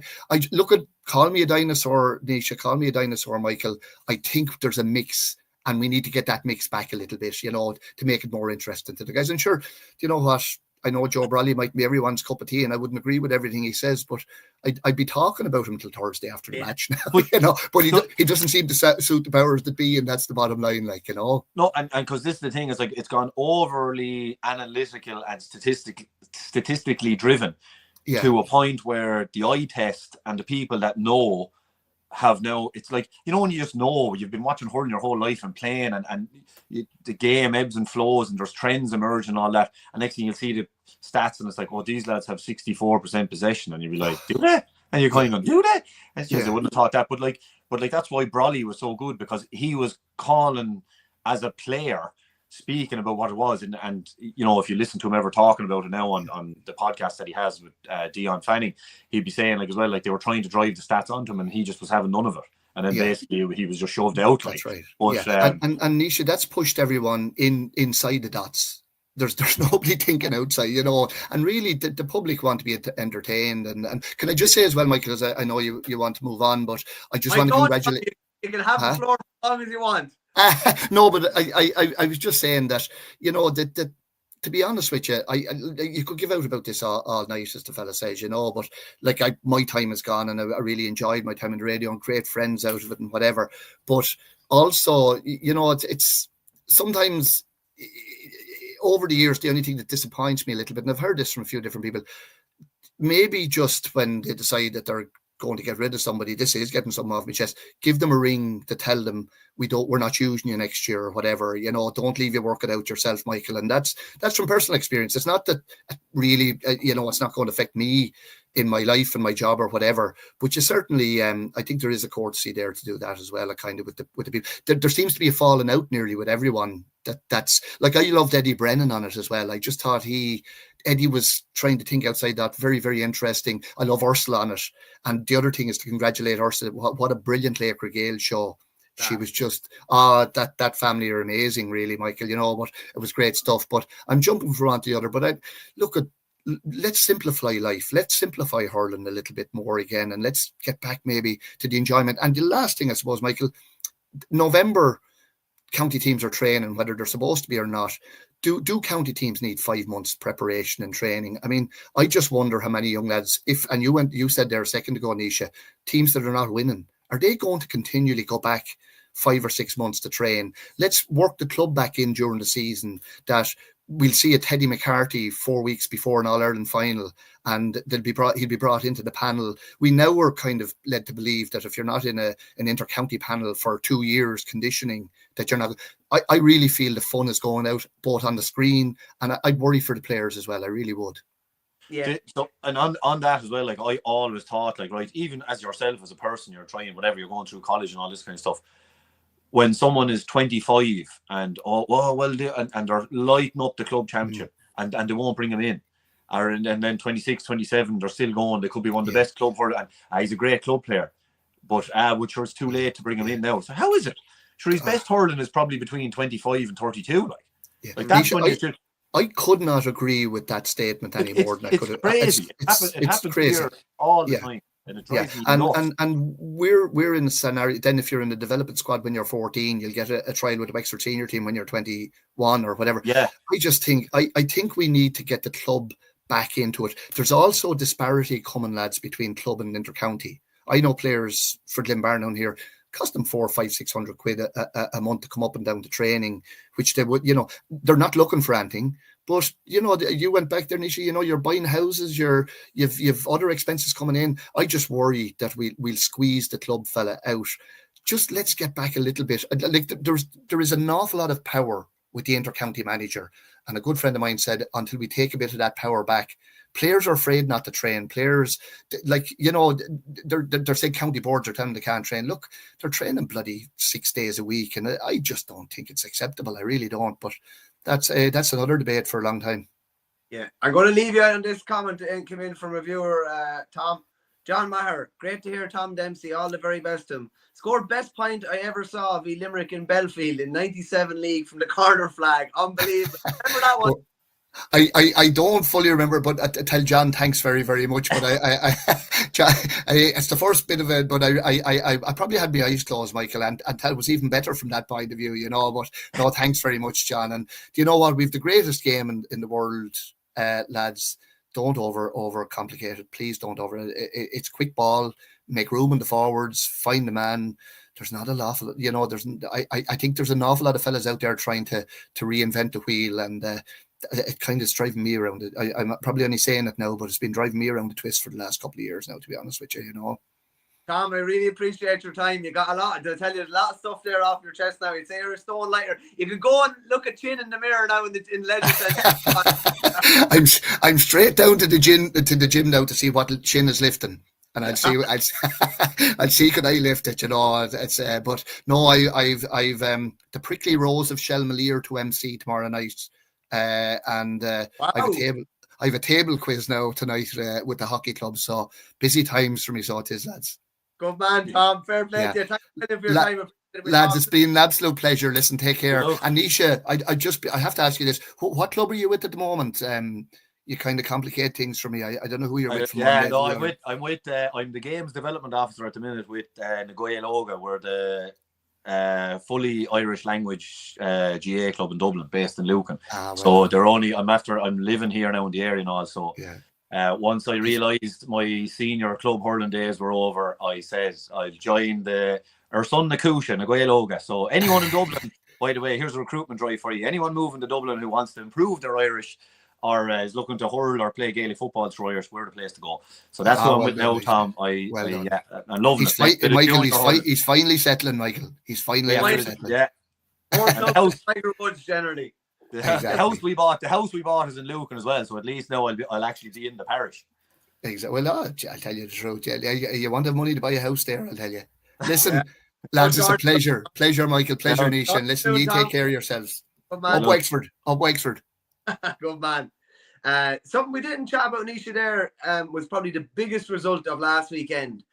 look at, call me a dinosaur, Nisha, call me a dinosaur, Michael. I think there's a mix, and we need to get that mix back a little bit, you know, to make it more interesting to the guys. And sure, you know what? I know Joe Brawley might be everyone's cup of tea, and I wouldn't agree with everything he says, but I'd be talking about him till Thursday after the match now, you know. But he doesn't seem to suit the powers that be, and that's the bottom line, like, you know. No, and because this is the thing, is like it's gone overly analytical and statistically driven to a point where the eye test and the people that know have now, it's like, you know, when you just know, you've been watching hurling your whole life and playing, and the game ebbs and flows and there's trends emerge and all that, and next thing you'll see the stats and it's like, oh, these lads have 64% possession, and you'll be like, do they? And you're kind of going, do they? And it's just, I wouldn't have thought that, but like that's why Brawley was so good, because he was calling as a player, speaking about what it was, and you know, if you listen to him ever talking about it now on the podcast that he has with Dion Fanning, he'd be saying, like, as well, like, they were trying to drive the stats onto him and he just was having none of it, and then basically he was just shoved out. That's like. right. But, and Nisha, that's pushed everyone inside the dots. there's nobody thinking outside, you know, and really the public want to be entertained. And can I just say as well, Michael, as I know you want to move on, but I just want to congratulate. You can have the floor as long as you want. No, but I was just saying that, you know, that to be honest with you, you could give out about this all night, as the fella says, you know, but like my time is gone, and I really enjoyed my time in the radio and great friends out of it and whatever. But also, you know, it's sometimes over the years, the only thing that disappoints me a little bit, and I've heard this from a few different people, maybe just when they decide that they're going to get rid of somebody, this is getting something off my chest, give them a ring to tell them we're not using you next year or whatever, you know, don't leave you work it out yourself, Michael. And that's from personal experience. It's not that really, you know, it's not going to affect me in my life and my job or whatever, but you certainly, I think there is a courtesy there to do that as well, kind of with the people. There seems to be a falling out nearly with everyone. That's like, I loved Eddie Brennan on it as well. I just thought Eddie was trying to think outside that. Very, very interesting. I love Ursula on it. And the other thing is to congratulate Ursula. What a brilliant Laker Gale show. She was just, that family are amazing, really, Michael, you know, but it was great stuff. But I'm jumping from one to the other, but let's simplify life. Let's simplify hurling a little bit more again, and let's get back maybe to the enjoyment. And the last thing, I suppose, Michael, November, county teams are training, whether they're supposed to be or not. Do county teams need 5 months preparation and training? I mean, I just wonder how many young lads, and you said there a second ago, Nisha, teams that are not winning, are they going to continually go back 5 or 6 months to train? Let's work the club back in during the season, that we'll see a Teddy McCarthy 4 weeks before an All-Ireland final, and he'll be brought into the panel. We now are kind of led to believe that if you're not in an inter-county panel for 2 years conditioning, that you're not. I really feel the fun is going out both on the screen, and I'd worry for the players as well. I really would. Yeah. So, and on that as well, like I always thought, like, right, even as yourself as a person, you're trying whatever, you're going through college and all this kind of stuff. When someone is 25 and they're lighting up the club championship, and they won't bring him in, and then 26, 27, they're still going. They could be one of the best club for it, and he's a great club player, but sure it's too late to bring him in now. So how is it? Sure, his best hurling is probably between 25 and 32. Like that's when you should. I could not agree with that statement any more than I could. It's crazy. It happens crazy here all the time. And it drives me nuts. And we're in a scenario. Then if you're in the development squad when you're 14, you'll get a trial with the Wexford senior team when you're 21 or whatever. Yeah. I just think I think we need to get the club back into it. There's also a disparity coming, lads, between club and intercounty. I know players for Glenbarnown here cost them 400, 500, 600 quid a month to come up and down to training, which they would, you know, they're not looking for anything. But, you know, you went back there, Nisha, you know, you're buying houses, you've other expenses coming in. I just worry that we'll squeeze the club fella out. Just let's get back a little bit. Like there is an awful lot of power with the inter-county manager. And a good friend of mine said, until we take a bit of that power back, players are afraid not to train. Players, like, you know, they're saying county boards are telling them they can't train. Look, they're training bloody 6 days a week. And I just don't think it's acceptable. I really don't. But that's another debate for a long time. Yeah, I'm going to leave you on this comment and come in from a viewer, Tom. John Maher, great to hear Tom Dempsey. All the very best to him. Scored best point I ever saw v Limerick in Belfield in '97 league from the corner flag. Unbelievable. Remember that one? I don't fully remember, but I tell John thanks very, very much. But John, it's the first bit of it. But I probably had my eyes closed, Michael, and it was even better from that point of view, you know. But no, thanks very much, John. And do you know what? We've the greatest game in the world, lads. Don't over complicate it. Please don't it's quick ball, make room in the forwards, find the man. There's not a lot of, you know, I think there's an awful lot of fellas out there trying to reinvent the wheel, and it kind of is driving me around it. I'm probably only saying it now, but it's been driving me around the twist for the last couple of years now, to be honest with you, you know. Tom, I really appreciate your time. You got a lot. To tell you, a lot of stuff there off your chest now. You'd say you're a stone lighter. You can go and look at Chin in the mirror now in leisure. I'm straight down to the gym now to see what Chin is lifting, and I'll see could I lift it. You know, it's but no, I've the Prickly Rose of Shelmalier to MC tomorrow night, and wow. I have a table quiz now tonight with the hockey club. So busy times for me, so it is, lads. Good man, Tom. Fair play to you. Thank you for your time. Lads, it's been an absolute pleasure. Listen, take care. Look. And Nisha, I have to ask you this. What club are you with at the moment? You kind of complicate things for me. I don't know who you're with. I'm the games development officer at the minute with Nagoya Loga. We're the fully Irish language GA club in Dublin, based in Lucan. So I'm living here now in the area and all. So once I realised my senior club hurling days were over, I said I'll join our son Nakusha, Nagoya Loga. So anyone in Dublin, by the way, here's a recruitment drive for you. Anyone moving to Dublin who wants to improve their Irish or is looking to hurl or play Gaelic football through Irish, we're the place to go. So that's what I'm with now, Tom. I'm loving it. Michael, he's finally settling, Michael. He's finally settling. Yeah. The house, Tiger Woods generally. The house we bought is in Lucan as well. So at least now I'll actually be in the parish. Exactly. Well, I'll tell you the truth. Yeah, you want the money to buy a house there, I'll tell you. Listen, lads, it's a pleasure. Pleasure, Michael. Pleasure, Nisha. And listen, you take care of yourselves. Up Wexford. Good man. Something we didn't chat about, Nisha, there was probably the biggest result of last weekend.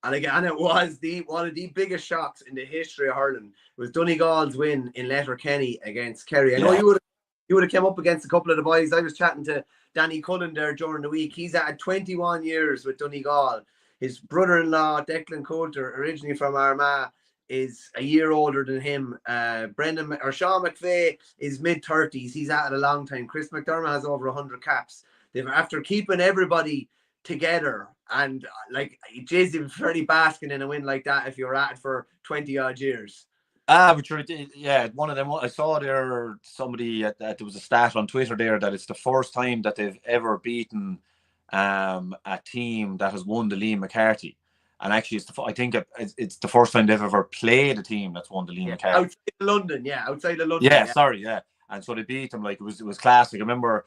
And again, it was one of the biggest shocks in the history of hurling. It was Donegal's win in Letterkenny against Kerry. I know you would have come up against a couple of the boys. I was chatting to Danny Cullen there during the week. He's had 21 years with Donegal. His brother-in-law, Declan Coulter, originally from Armagh, is a year older than him. Sean McVeigh is mid-30s. He's at it a long time. Chris McDermott has over 100 caps. After keeping everybody together, and like Déise was fairly basking in a win like that if you're at it for 20 odd years. But one of them. I saw there somebody there was a stat on Twitter there that it's the first time that they've ever beaten a team that has won the Liam McCarthy. And actually, I think it's the first time they've ever played a team that's won the Liam McCarthy. Outside of London. And so they beat them. Like it was classic. I remember,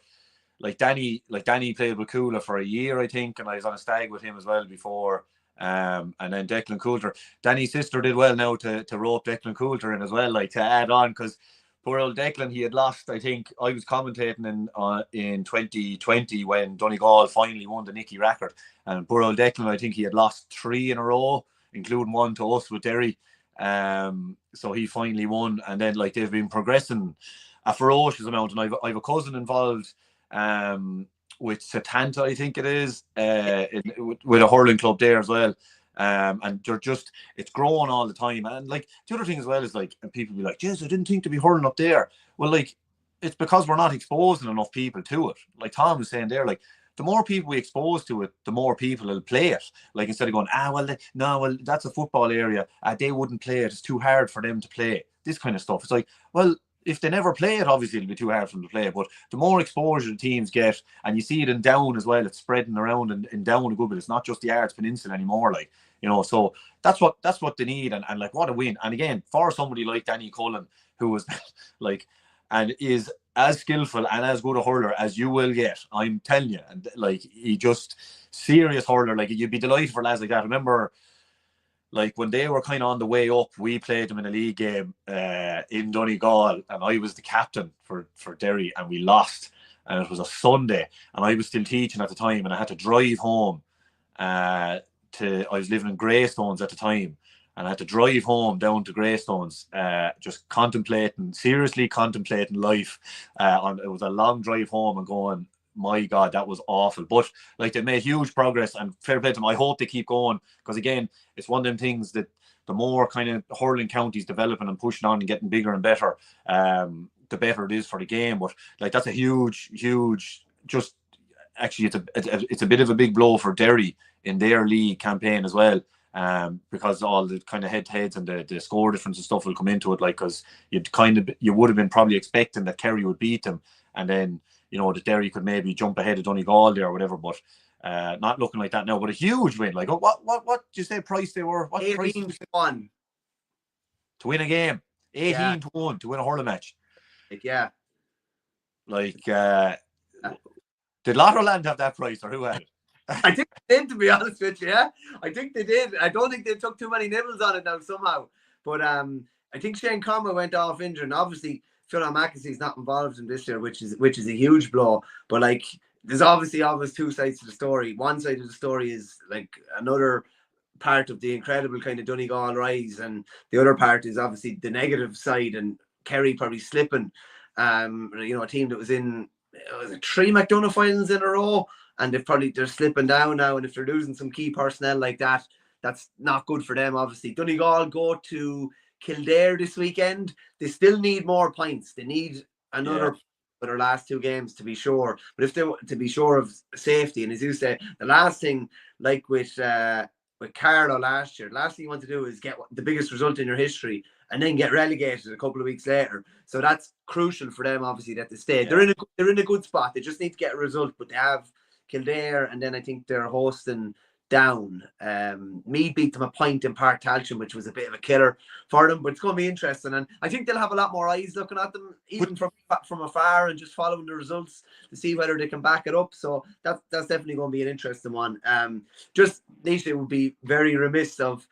like Danny played with Coola for a year, I think, and I was on a stag with him as well before. And then Declan Coulter, Danny's sister did well now to rope Declan Coulter in as well, like to add on, because poor old Declan, he had lost. I think I was commentating in 2020 when Donegal finally won the Nicky record, and poor old Declan, I think he had lost 3 in a row, including one to us with Derry. So he finally won, and then like they've been progressing a ferocious amount. And I've a cousin involved with Setanta, I think it is, with a hurling club there as well. And it's growing all the time. And like the other thing as well is like, and people be like, "Jeez, I didn't think to be hurling up there." Well, like it's because we're not exposing enough people to it. Like Tom was saying there, like the more people we expose to it, the more people will play it. Like instead of going, that's a football area. They wouldn't play it. It's too hard for them to play. This kind of stuff. It's like, well, if they never play it, obviously it'll be too hard for them to play. But the more exposure the teams get, and you see it in Down as well, it's spreading around in Down a good bit. It's not just the Arts Peninsula anymore, like, you know. So that's what they need, and like what a win. And again, for somebody like Danny Cullen, who was like, and is as skillful and as good a hurler as you will get, I'm telling you, and like he just serious hurler. Like you'd be delighted for lads like that. I remember, like when they were kind of on the way up, we played them in a league game in Donegal, and I was the captain for Derry, and we lost. And it was a Sunday, and I was still teaching at the time, and I had to drive home. I was living in Greystones at the time, and I had to drive home down to Greystones, just seriously contemplating life. It was a long drive home and going, my God, that was awful. But like they made huge progress, and fair play to them. I hope they keep going, because again, it's one of them things that the more kind of hurling counties developing and pushing on and getting bigger and better, the better it is for the game. But like that's a huge, just actually it's a bit of a big blow for Derry in their league campaign as well. Because all the kind of head-to-heads and the score difference and stuff will come into it, like, because you would have been probably expecting that Kerry would beat them, and then you know that Derry could maybe jump ahead of Donegal there or whatever, but not looking like that now. But a huge win. Like what did you say price they were? What 18-1 to win a game? 18-1 to win a hurling match. Yeah. Like did Lottoland have that price, or who had it? I think they did, to be honest with you. Yeah, I think they did. I don't think they took too many nibbles on it now somehow. But I think Shane Conway went off injured, and obviously Fionn McAsey's not involved in this year, which is a huge blow. But like, there's obviously always two sides to the story. One side of the story is like another part of the incredible kind of Donegal rise, and the other part is obviously the negative side, and Kerry probably slipping. A team that was in 3 McDonagh finals in a row, and they're slipping down now, and if they're losing some key personnel like that, that's not good for them. Obviously, Donegal go to Kildare this weekend. They still need more points. They need another for their last 2 games to be sure. But if they to be sure of safety, and as you say, the last thing, like with Carlo last year, the last thing you want to do is get the biggest result in your history and then get relegated a couple of weeks later. So that's crucial for them, obviously, that they stay. Yeah. They're in a good spot. They just need to get a result, but they have Kildare, and then I think they're hosting Down. Meath beat them a point in Park Talchin, which was a bit of a killer for them, but it's going to be interesting, and I think they'll have a lot more eyes looking at them, even from afar, and just following the results to see whether they can back it up. So that's definitely going to be an interesting one. Just Déise, would be very remiss of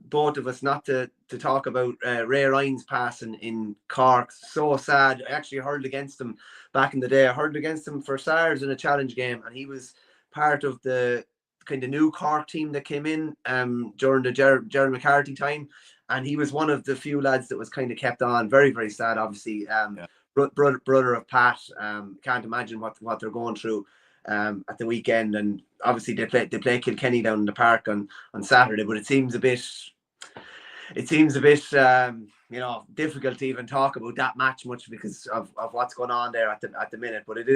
both of us not to talk about Ray Ryan's passing in Cork. So sad. I actually hurled against him back in the day. I hurled against him for SARS in a challenge game, and he was part of the kind of new Cork team that came in during the Gerald McCarthy time, and he was one of the few lads that was kind of kept on. Very, very sad, obviously. Brother of Pat. Can't imagine what they're going through at the weekend, and obviously they play Kilkenny down in the park on Saturday, but it seems a bit difficult to even talk about that match much because of what's going on there at the minute. But it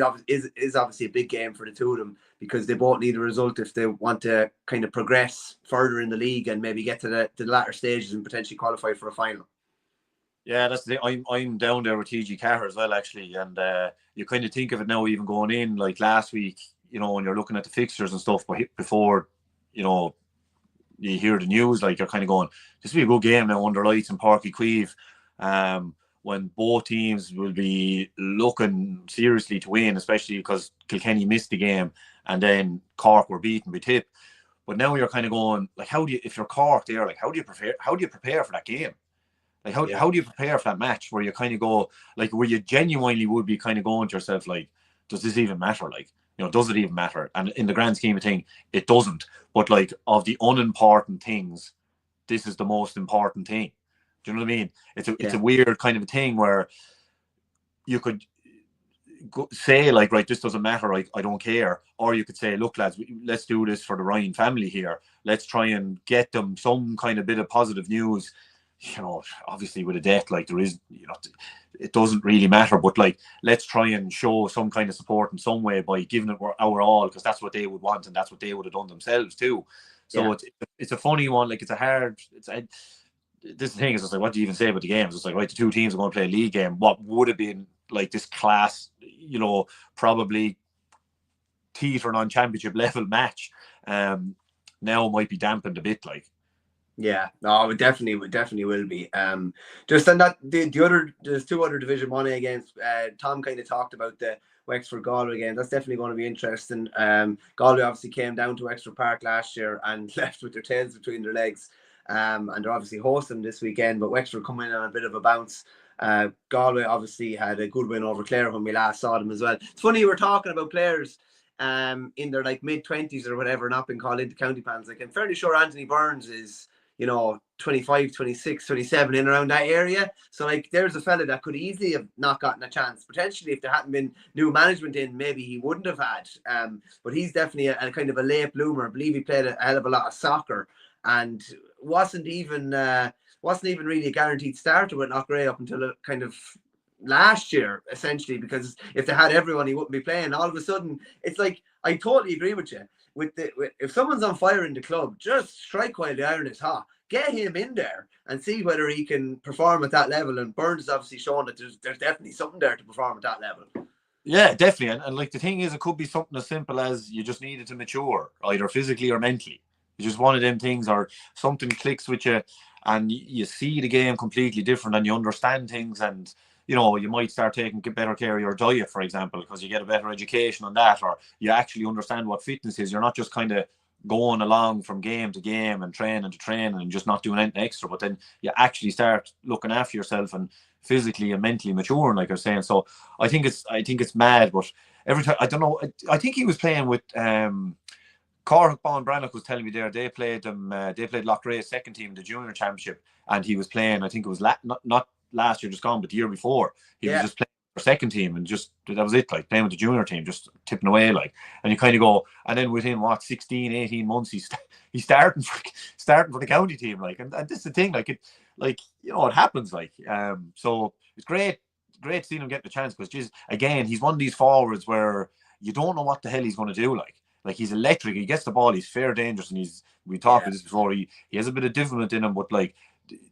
is obviously a big game for the two of them, because they both need a result if they want to kind of progress further in the league and maybe get to the latter stages and potentially qualify for a final. Yeah, that's I'm down there with TG Carr as well, actually, and you kind of think of it now, even going in like last week, when you're looking at the fixtures and stuff, but before you hear the news, like you're kind of going, this will be a good game now under lights in Páirc Uí Chaoimh, when both teams will be looking seriously to win, especially because Kilkenny missed the game and then Cork were beaten by Tip. But now you're kind of going, like, if you're Cork there, like, how do you prepare for that game? Like, how do you prepare for that match where you kind of go, like, where you genuinely would be kind of going to yourself, like, does this even matter? Like, does it even matter? And in the grand scheme of things, it doesn't. But, like, of the unimportant things, this is the most important thing. Do you know what I mean? It's a weird kind of a thing where you could say, like, right, this doesn't matter, I don't care. Or you could say, look, lads, let's do this for the Ryan family here. Let's try and get them some kind of bit of positive news. Obviously with a death, like, there is, it doesn't really matter, but, like, let's try and show some kind of support in some way by giving it our all, because that's what they would want and that's what they would have done themselves too. So it's a funny one. Like, this is the thing, is it's like, what do you even say about the games? It's like, right, the two teams are going to play a league game. What would have been like this class, probably teetering on championship level match, now might be dampened a bit, like. Yeah, no, it definitely will be. Just on that, there's 2 other Division 1A games. Tom kind of talked about the Wexford Galway game. That's definitely going to be interesting. Galway obviously came down to Wexford Park last year and left with their tails between their legs. And they're obviously hosting this weekend, but Wexford come in on a bit of a bounce. Galway obviously had a good win over Clare when we last saw them as well. It's funny, you were talking about players in their like mid-20s or whatever not been called into county pans. Like, I'm fairly sure Anthony Burns is 25, 26, 27, in around that area. So, like, there's a fella that could easily have not gotten a chance. Potentially, if there hadn't been new management in, maybe he wouldn't have had. But he's definitely a kind of a late bloomer. I believe he played a hell of a lot of soccer and wasn't even really a guaranteed starter with Knockray up until kind of last year, essentially, because if they had everyone, he wouldn't be playing. All of a sudden, it's like, I totally agree with you. If someone's on fire in the club, just strike while the iron is hot. Get him in there and see whether he can perform at that level. And Burns has obviously shown that there's definitely something there to perform at that level. Yeah, definitely. And like, the thing is, it could be something as simple as you just needed to mature, either physically or mentally. It's just one of them things, or something clicks with you and you see the game completely different and you understand things, and you might start taking better care of your diet, for example, because you get a better education on that, or you actually understand what fitness is. You're not just kind of going along from game to game and training to training and just not doing anything extra, but then you actually start looking after yourself and physically and mentally maturing, like I was saying. So I think it's mad, but every time, I don't know, I think he was playing with Cork Bon Brannock was telling me there they played Loughrea second team in the junior championship, and he was playing. I think it was not last year just gone, but the year before. He was just playing for second team, and just that was it. Like playing with the junior team, just tipping away. Like, and you kind of go, and then within 16, 18 months, he's starting for the county team. Like, and this is the thing. Like it happens. Like, so it's great seeing him get the chance because just again, he's one of these forwards where you don't know what the hell he's going to do. Like he's electric. He gets the ball. He's fair dangerous, and we talked about this before. He has a bit of development in him, but like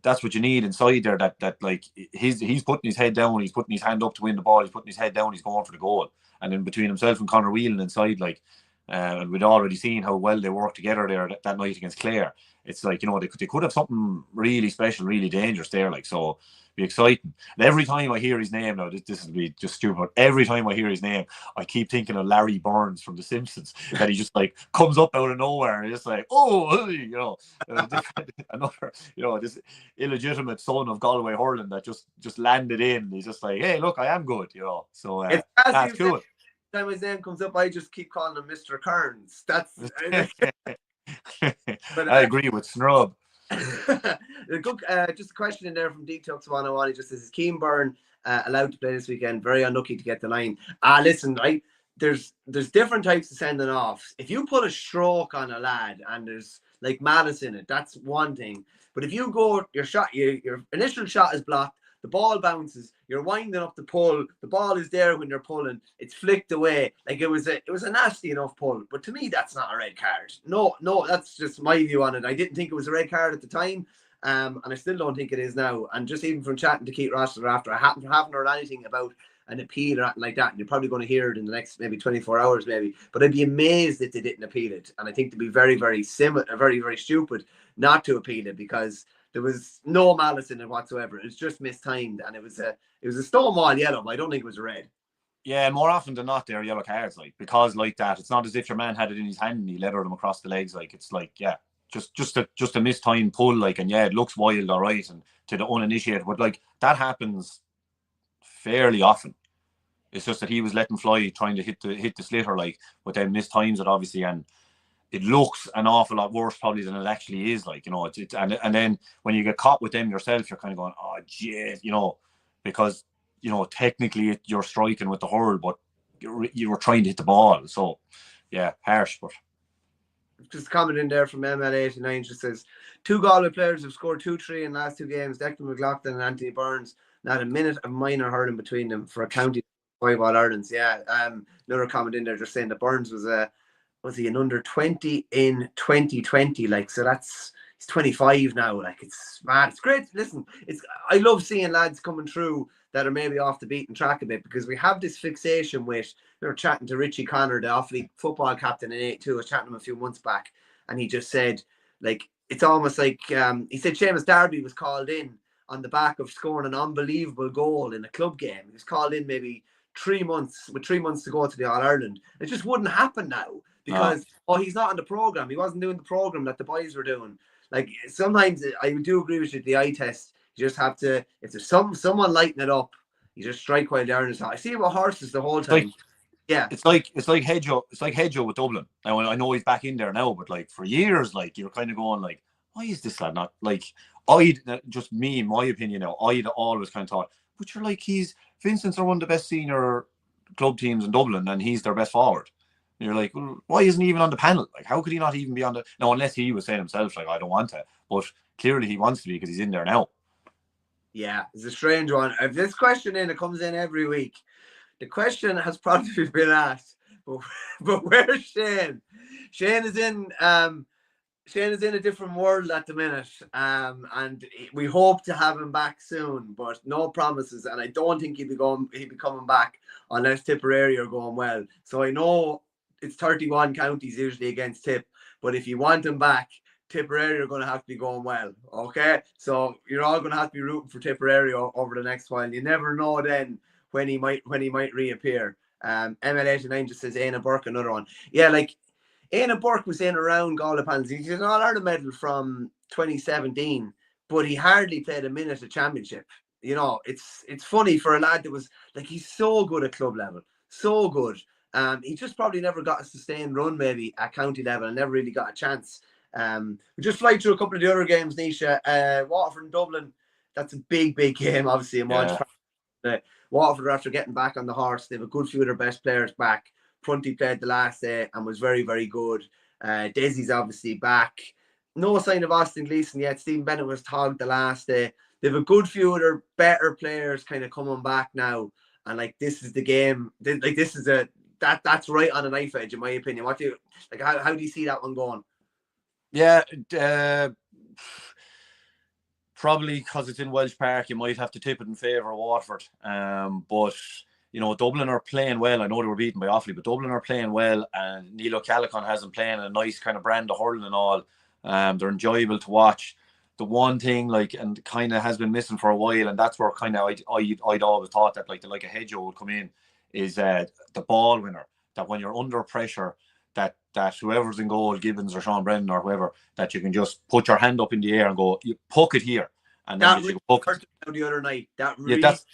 that's what you need inside there. That like he's putting his head down. He's putting his hand up to win the ball. He's putting his head down. He's going for the goal. And then between himself and Conor Whelan inside, like, and we'd already seen how well they worked together there that night against Clare. It's like, they could have something really special, really dangerous there. Like, so be exciting. And every time I hear his name, now this will be just stupid, but every time I hear his name, I keep thinking of Larry Burns from The Simpsons, that he just like comes up out of nowhere and just like, another, this illegitimate son of Galway hurling that just landed in. He's just like, hey, look, I am good, So that's cool. Every time his name comes up, I just keep calling him Mr. Kearns. That's. But, I agree with Snrub. Just a question in there from Detox 101. He just says, is Keenburn allowed to play this weekend? Very unlucky to get the line. Listen, right? There's different types of sending offs. If you put a stroke on a lad and there's like malice in it, that's one thing. But if you go, your initial shot is blocked, the ball bounces, you're winding up the pull, the ball is there when you're pulling, it's flicked away. Like it was a nasty enough pull. But to me, that's not a red card. No, that's just my view on it. I didn't think it was a red card at the time. And I still don't think it is now. And just even from chatting to Keith Rossiter after, I haven't heard anything about an appeal or anything like that. And you're probably going to hear it in the next maybe 24 hours, maybe. But I'd be amazed if they didn't appeal it. And I think they'd be very, very very, very stupid not to appeal it, because there was no malice in it whatsoever. It was just mistimed, and it was a stonewall yellow, but I don't think it was a red. Yeah, more often than not, they're yellow cards, like, because like that. It's not as if your man had it in his hand and he lettered him across the legs. Like, it's like, yeah, just a mistimed pull, like, and yeah, it looks wild, all right, and to the uninitiated, but like that happens fairly often. It's just that he was letting fly, trying to hit the slitter, like, but then mistimes it obviously, and it looks an awful lot worse probably than it actually is. Like, it's and then when you get caught with them yourself, you're kind of going, oh, jeez, because, technically you're striking with the hurl, but you were trying to hit the ball. So, yeah, harsh. But just a comment in there from ML89 just says, 2 Galway players have scored 2-3 in the last 2 games, Declan McLaughlin and Anthony Burns. Not a minute of minor hurling between them for a county 5 All-Irelands. Yeah, another comment in there just saying that Burns was he an under 20 in 2020? Like, so he's 25 now. Like, it's mad. It's great. Listen, I love seeing lads coming through that are maybe off the beaten track a bit, because we have this fixation with, we were chatting to Richie Connor, the Offaly football captain in 82. I was chatting to him a few months back, and he just said, like, it's almost like, he said Seamus Darby was called in on the back of scoring an unbelievable goal in a club game. He was called in maybe 3 months, with 3 months to go to the All-Ireland. It just wouldn't happen now. Because he's not on the program. He wasn't doing the program that the boys were doing. Like, sometimes I do agree with you. The eye test, you just have to. If there's someone lighting it up, you just strike while they're in his heart. I see him with horses the whole time. It's like Hedgehoe. It's like Hedgehoe with Dublin. Now, I know he's back in there now, but like for years, like, you're kind of going like, why is this lad not like? Just me, in my opinion now, I'd always kind of thought, but you're like, Vincent's are one of the best senior club teams in Dublin, and he's their best forward. You're like, well, why isn't he even on the panel? Like, how could he not even be on the... No, unless he was saying himself, like, I don't want to. But clearly he wants to be, because he's in there now. Yeah, it's a strange one. If this question it comes in every week. The question has probably been asked, but where's Shane? Shane is in a different world at the minute, and we hope to have him back soon, but no promises. And I don't think he'd be coming back unless Tipperary are going well. So I know it's 31 counties usually against Tip, but if you want him back, Tipperary are going to have to be going well. Okay, so you're all going to have to be rooting for Tipperary over the next while. You never know then when he might reappear. ML89 just says Éanna Burke, another one. Yeah, like, Éanna Burke was in around Galway panels. He's an All-Ireland medal from 2017, but he hardly played a minute of championship. It's funny for a lad that was like, he's so good at club level, so good. He just probably never got a sustained run maybe at county level and never really got a chance. We just fly through a couple of the other games, Nisha. Waterford and Dublin, that's a big game, obviously, in Walsh Park. Waterford, after getting back on the horse, they have a good few of their best players back. Prunty played the last day and was very, very good. Dessie's obviously back. No sign of Austin Gleeson yet. Stephen Bennett was togged the last day. They have a good few of their better players kind of coming back now. And like, this is the game. Like, this is that's right on a knife edge, in my opinion. What do you like? How do you see that one going? Yeah, probably because it's in Welsh Park, you might have to tip it in favour of Waterford. But you know, Dublin are playing well. I know they were beaten by Offaly, but Dublin are playing well, and Neil O'Callaghan has them playing a nice kind of brand of hurling and all. They're enjoyable to watch. The one thing, like, and kind of has been missing for a while, and that's where kind of I'd always thought that like a Hedgehoe would come in, is the ball winner. That when you're under pressure, that whoever's in goal, Gibbons or Sean Brennan or whoever, that you can just put your hand up in the air and go, you puck it here, and then you puck it. The other night, that really that's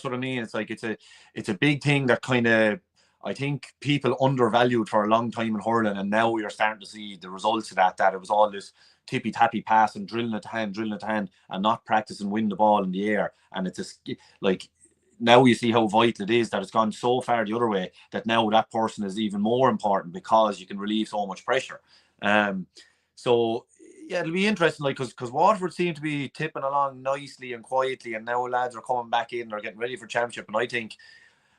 what I mean. It's like it's a big thing that kind of, I think people undervalued for a long time in hurling, and now we are starting to see the results of that. That it was all this tippy tappy pass and drilling it to hand, and not practicing win the ball in the air. And it's just like, now you see how vital it is that it's gone so far the other way, that now that person is even more important because you can relieve so much pressure. So yeah, it'll be interesting, like, because Waterford seem to be tipping along nicely and quietly, and now lads are coming back in, they're getting ready for championship. And I think,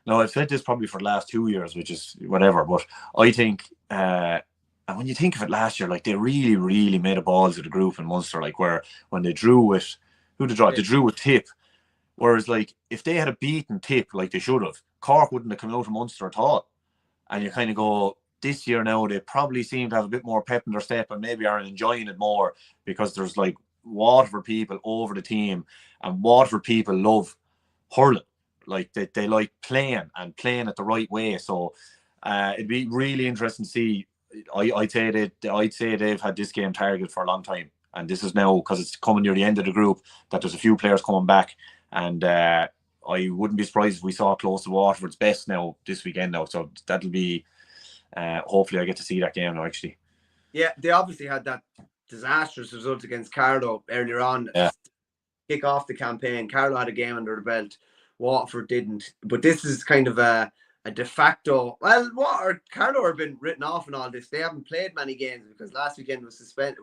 now I've said this probably for the last 2 years, which is whatever, but I think, and when you think of it last year, like, they really, really made a balls of the group in Munster, like, where when they drew with, they drew with Tip. Whereas, like, if they had a beaten Tip like they should have, Cork wouldn't have come out of Munster at all. And you kind of go, this year now, they probably seem to have a bit more pep in their step and maybe are enjoying it more, because there's, like, Waterford people over the team, and Waterford people love hurling. Like, they like playing it the right way. So it'd be really interesting to see. I'd say they've had this game targeted for a long time. And this is now, because it's coming near the end of the group, that there's a few players coming back. And I wouldn't be surprised if we saw close to Waterford's best now this weekend now. So that'll be, hopefully I get to see that game now, actually. Yeah, they obviously had that disastrous result against Carlow earlier on. Yeah. Kick off the campaign. Carlow had a game under the belt. Waterford didn't. But this is kind of a de facto. Well, Carlow have been written off in all this. They haven't played many games because last weekend was suspended.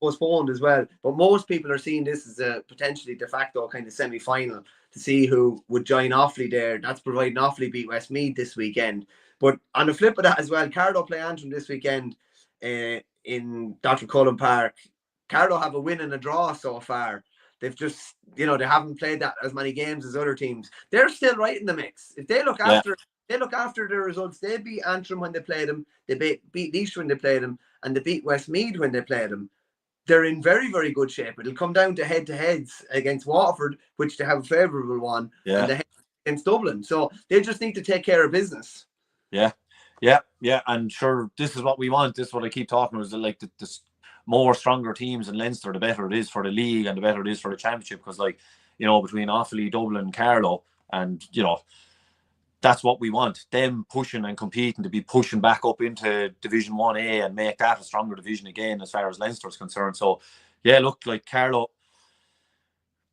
Postponed as well. But most people are seeing this as a potentially de facto kind of semi-final to see who would join Offaly there. That's providing Offaly beat Westmeath this weekend. But on the flip of that as well, Carlow play Antrim this weekend in Dr. Cullen Park. Carlow have a win and a draw so far. They've just, they haven't played that as many games as other teams. They're still right in the mix. If they look after their results, they beat Antrim when they played them, they beat Laois when they played them, and they beat Westmeath when they played them. They're in very, very good shape. It'll come down to head-to-heads against Waterford, which they have a favourable one, and the against Dublin. So they just need to take care of business. Yeah. And sure, this is what we want. This is what I keep talking about, is that, like, the more stronger teams in Leinster, the better it is for the league and the better it is for the championship. Because, like, between Offaly, Dublin, and Carlow, and, that's what we want. Them pushing and competing to be pushing back up into Division 1A and make that a stronger division again as far as Leinster is concerned. So, yeah, look, like, Carlow,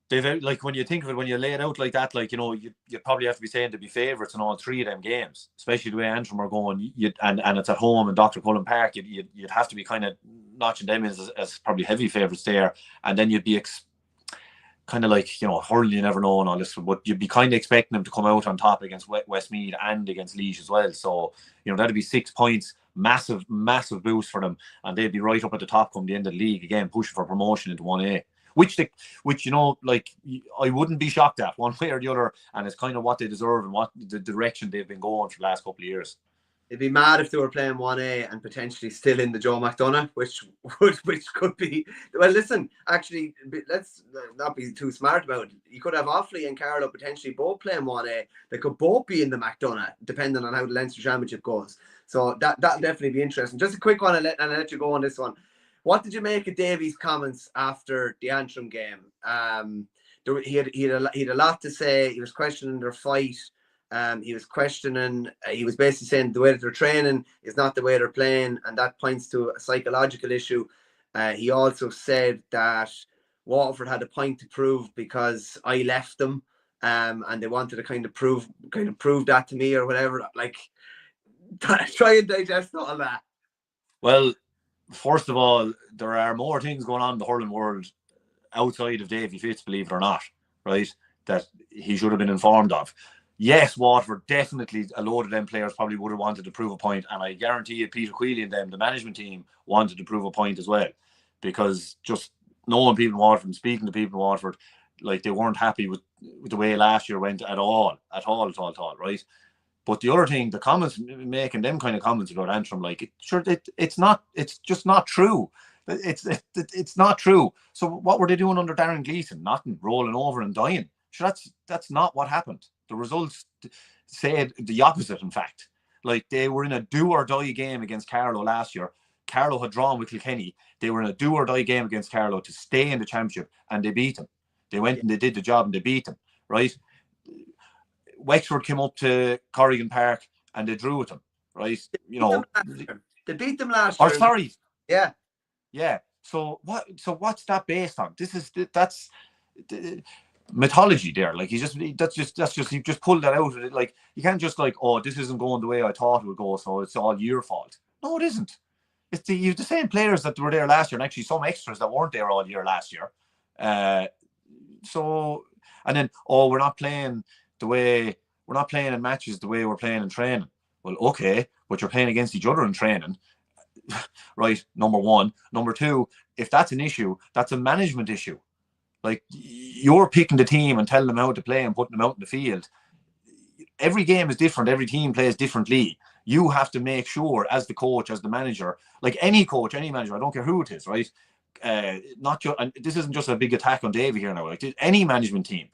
they've, like, when you think of it, when you lay it out like that, like, you probably have to be saying to be favourites in all three of them games, especially the way Antrim are going, and it's at home in Dr. Cullen Park. You'd have to be kind of notching them as probably heavy favourites there, and then you'd be kind of like, hurling, you never know and all this, but you'd be kind of expecting them to come out on top against Westmeath and against Laois as well. So, that'd be 6 points, massive boost for them, and they'd be right up at the top come the end of the league again, pushing for promotion into 1A. Which like, I wouldn't be shocked at one way or the other, and it's kind of what they deserve and what the direction they've been going for the last couple of years. It'd be mad if they were playing 1A and potentially still in the Joe McDonagh, which could be. Well, listen, actually, let's not be too smart about it. You could have Offaly and Carlow potentially both playing 1A. They could both be in the McDonagh, depending on how the Leinster Championship goes. So that'll definitely be interesting. Just a quick one, and I'll let you go on this one. What did you make of Davy's comments after the Antrim game? He had a lot to say. He was questioning their fight. He was questioning, he was basically saying the way that they're training is not the way they're playing, and that points to a psychological issue. He also said that Waterford had a point to prove because I left them, and they wanted to kind of prove that to me or whatever. Like, try and digest all that. Well, first of all, there are more things going on in the hurling world outside of Davy Fitz, believe it or not, right, that he should have been informed of. Yes, Waterford, definitely a load of them players probably would have wanted to prove a point, and I guarantee you Peter Queally and them, the management team, wanted to prove a point as well, because just knowing people in Waterford and speaking to people in Waterford, like, they weren't happy with the way last year went at all, right? But the other thing, the comments making them kind of comments about Antrim, like, it's just not true. It's not true. So what were they doing under Darren Gleeson? Nothing, rolling over and dying. Sure, that's not what happened. The results said the opposite, in fact. Like, they were in a do or die game against Carlow last year. Carlow had drawn with Kilkenny. They were in a do or die game against Carlow to stay in the championship, and they beat them. They went and they did the job and they beat them, right? Wexford came up to Corrigan Park and they drew with them, right? They beat them last year. Or sorry. Yeah. Yeah. So what's that based on? That's mythology there. Like, you just pulled that out. Like, you can't just like, oh, this isn't going the way I thought it would go, so it's all your fault. No, it isn't. It's the same players that were there last year, and actually some extras that weren't there all year last year. So, and then, oh, we're not playing in matches the way we're playing in training. Well, okay, but you're playing against each other in training, right? Number one. Number two, if that's an issue, that's a management issue. Like, you're picking the team and telling them how to play and putting them out in the field. Every game is different. Every team plays differently. You have to make sure, as the coach, as the manager, like any coach, any manager, I don't care who it is, right? Not just, and this isn't just a big attack on Davy here now. Like, any management team,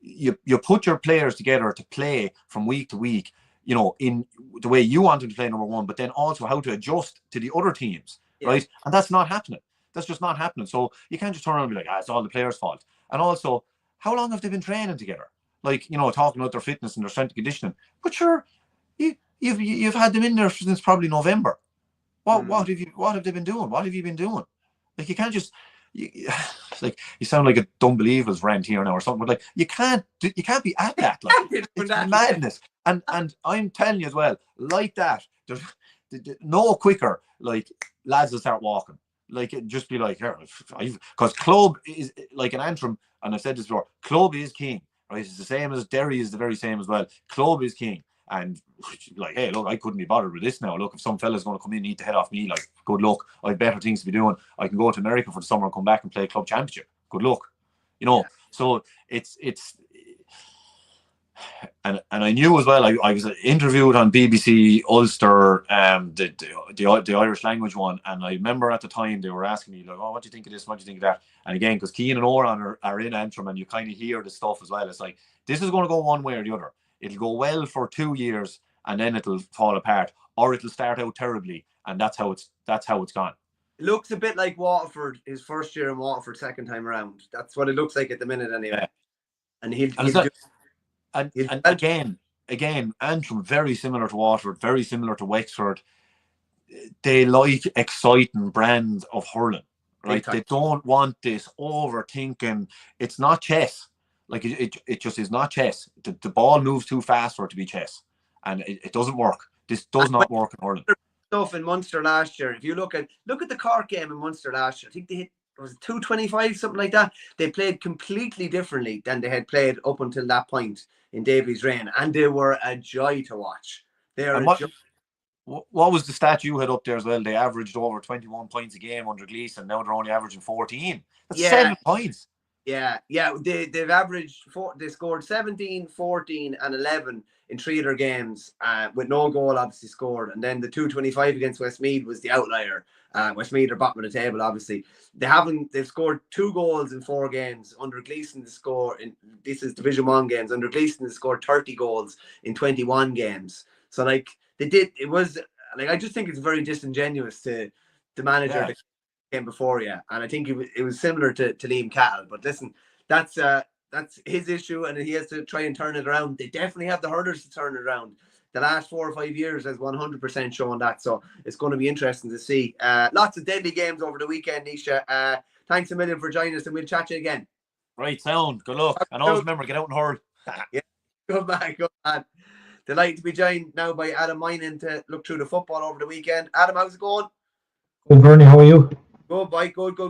you put your players together to play from week to week, in the way you want them to play, number one, but then also how to adjust to the other teams, right? And that's not happening. That's just not happening. So you can't just turn around and be like, it's all the players' fault. And also, how long have they been training together? Like, talking about their fitness and their strength and conditioning. But sure, you've had them in there since probably November. What have they been doing? What have you been doing? Like, you can't just like, you sound like a Dumb Believers rant here now or something, but like, you can't be at that. Like, it's madness. And I'm telling you as well, like that, there's no quicker, like, lads will start walking. Like, it just be like, because club is like an Antrim, and I've said this before, club is king, right? It's the same as Derry is the very same as well. Club is king. And like, hey, look, I couldn't be bothered with this now. Look, if some fella's going to come in and eat the head off me, like, good luck. I have better things to be doing. I can go to America for the summer and come back and play club championship. Good luck. So it's and I knew as well, I was interviewed on BBC Ulster, the Irish language one, and I remember at the time they were asking me, like, oh, what do you think of this? What do you think of that? And again, because Keane and Oran are in Antrim, and you kind of hear the stuff as well. It's like, this is going to go one way or the other. It'll go well for 2 years and then it'll fall apart, or it'll start out terribly, and that's how it's gone. It looks a bit like Waterford, his first year in Waterford, second time around. That's what it looks like at the minute, anyway. Yeah. And again, Antrim, very similar to Waterford, very similar to Wexford. They like exciting brands of hurling, right? They don't want this overthinking. It's not chess. Like, it just is not chess. The ball moves too fast for it to be chess, and it doesn't work. This does not work in hurling. Stuff in Munster last year. If you look at the Cork game in Munster last year, I think they hit, was it 225, something like that. They played completely differently than they had played up until that point in Davy's reign, and they were a joy to watch. What was the stat you had up there as well? They averaged over 21 points a game under Gleeson. Now they're only averaging 14. That's 7 points. Yeah. They've averaged they scored 17, 14, and 11 in 3 of their games, with no goal obviously scored. And then the 225 against Westmeath was the outlier. Westmeath are bottom of the table, obviously. They've scored 2 goals in 4 games. Under Gleeson, this is Division 1 games. Under Gleeson, they scored 30 goals in 21 games. So, like, it was, like, I just think it's very disingenuous to the manager that came before you. And I think it was similar to Liam Cattle. But listen, that's that's his issue, and he has to try and turn it around. They definitely have the hurdles to turn it around. The last 4 or 5 years has 100% shown that, so it's going to be interesting to see. Lots of deadly games over the weekend, Nisha. Thanks a million for joining us, and we'll chat to you again. Right, sound. Good luck. And always remember, get out and hurl. Yeah, good man. Delighted to be joined now by Adam Minan to look through the football over the weekend. Adam, how's it going? Good, Verney, how are you? Good, boy. Good.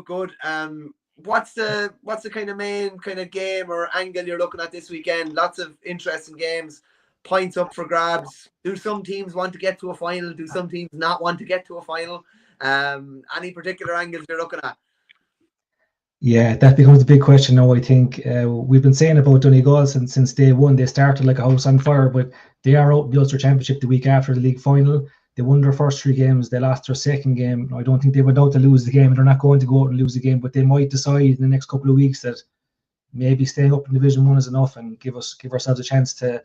What's the kind of main kind of game or angle you're looking at this weekend? Lots of interesting games, points up for grabs. Do some teams want to get to a final? Do some teams not want to get to a final? Any particular angles you're looking at? Yeah, that becomes a big question now, I think. We've been saying about Donegal since day one. They started like a house on fire, but they are out in the Ulster Championship the week after the league final. They won their first 3 games. They lost their second game. I don't think they went out to lose the game. They're not going to go out and lose the game, but they might decide in the next couple of weeks that maybe staying up in Division 1 is enough and give ourselves a chance to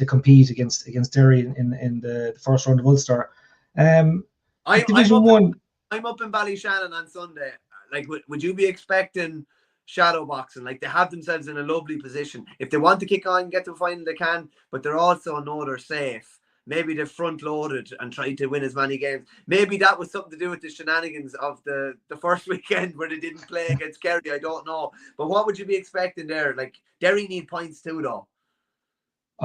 compete against Derry in the first round of Ulster. Division 1. I'm up in Ballyshannon on Sunday. Like, would you be expecting shadow boxing? Like, they have themselves in a lovely position. If they want to kick on and get to a final, they can, but they're also know they're safe. Maybe they've front-loaded and tried to win as many games. Maybe that was something to do with the shenanigans of the first weekend where they didn't play against Kerry. I don't know. But what would you be expecting there? Like, Derry need points too, though.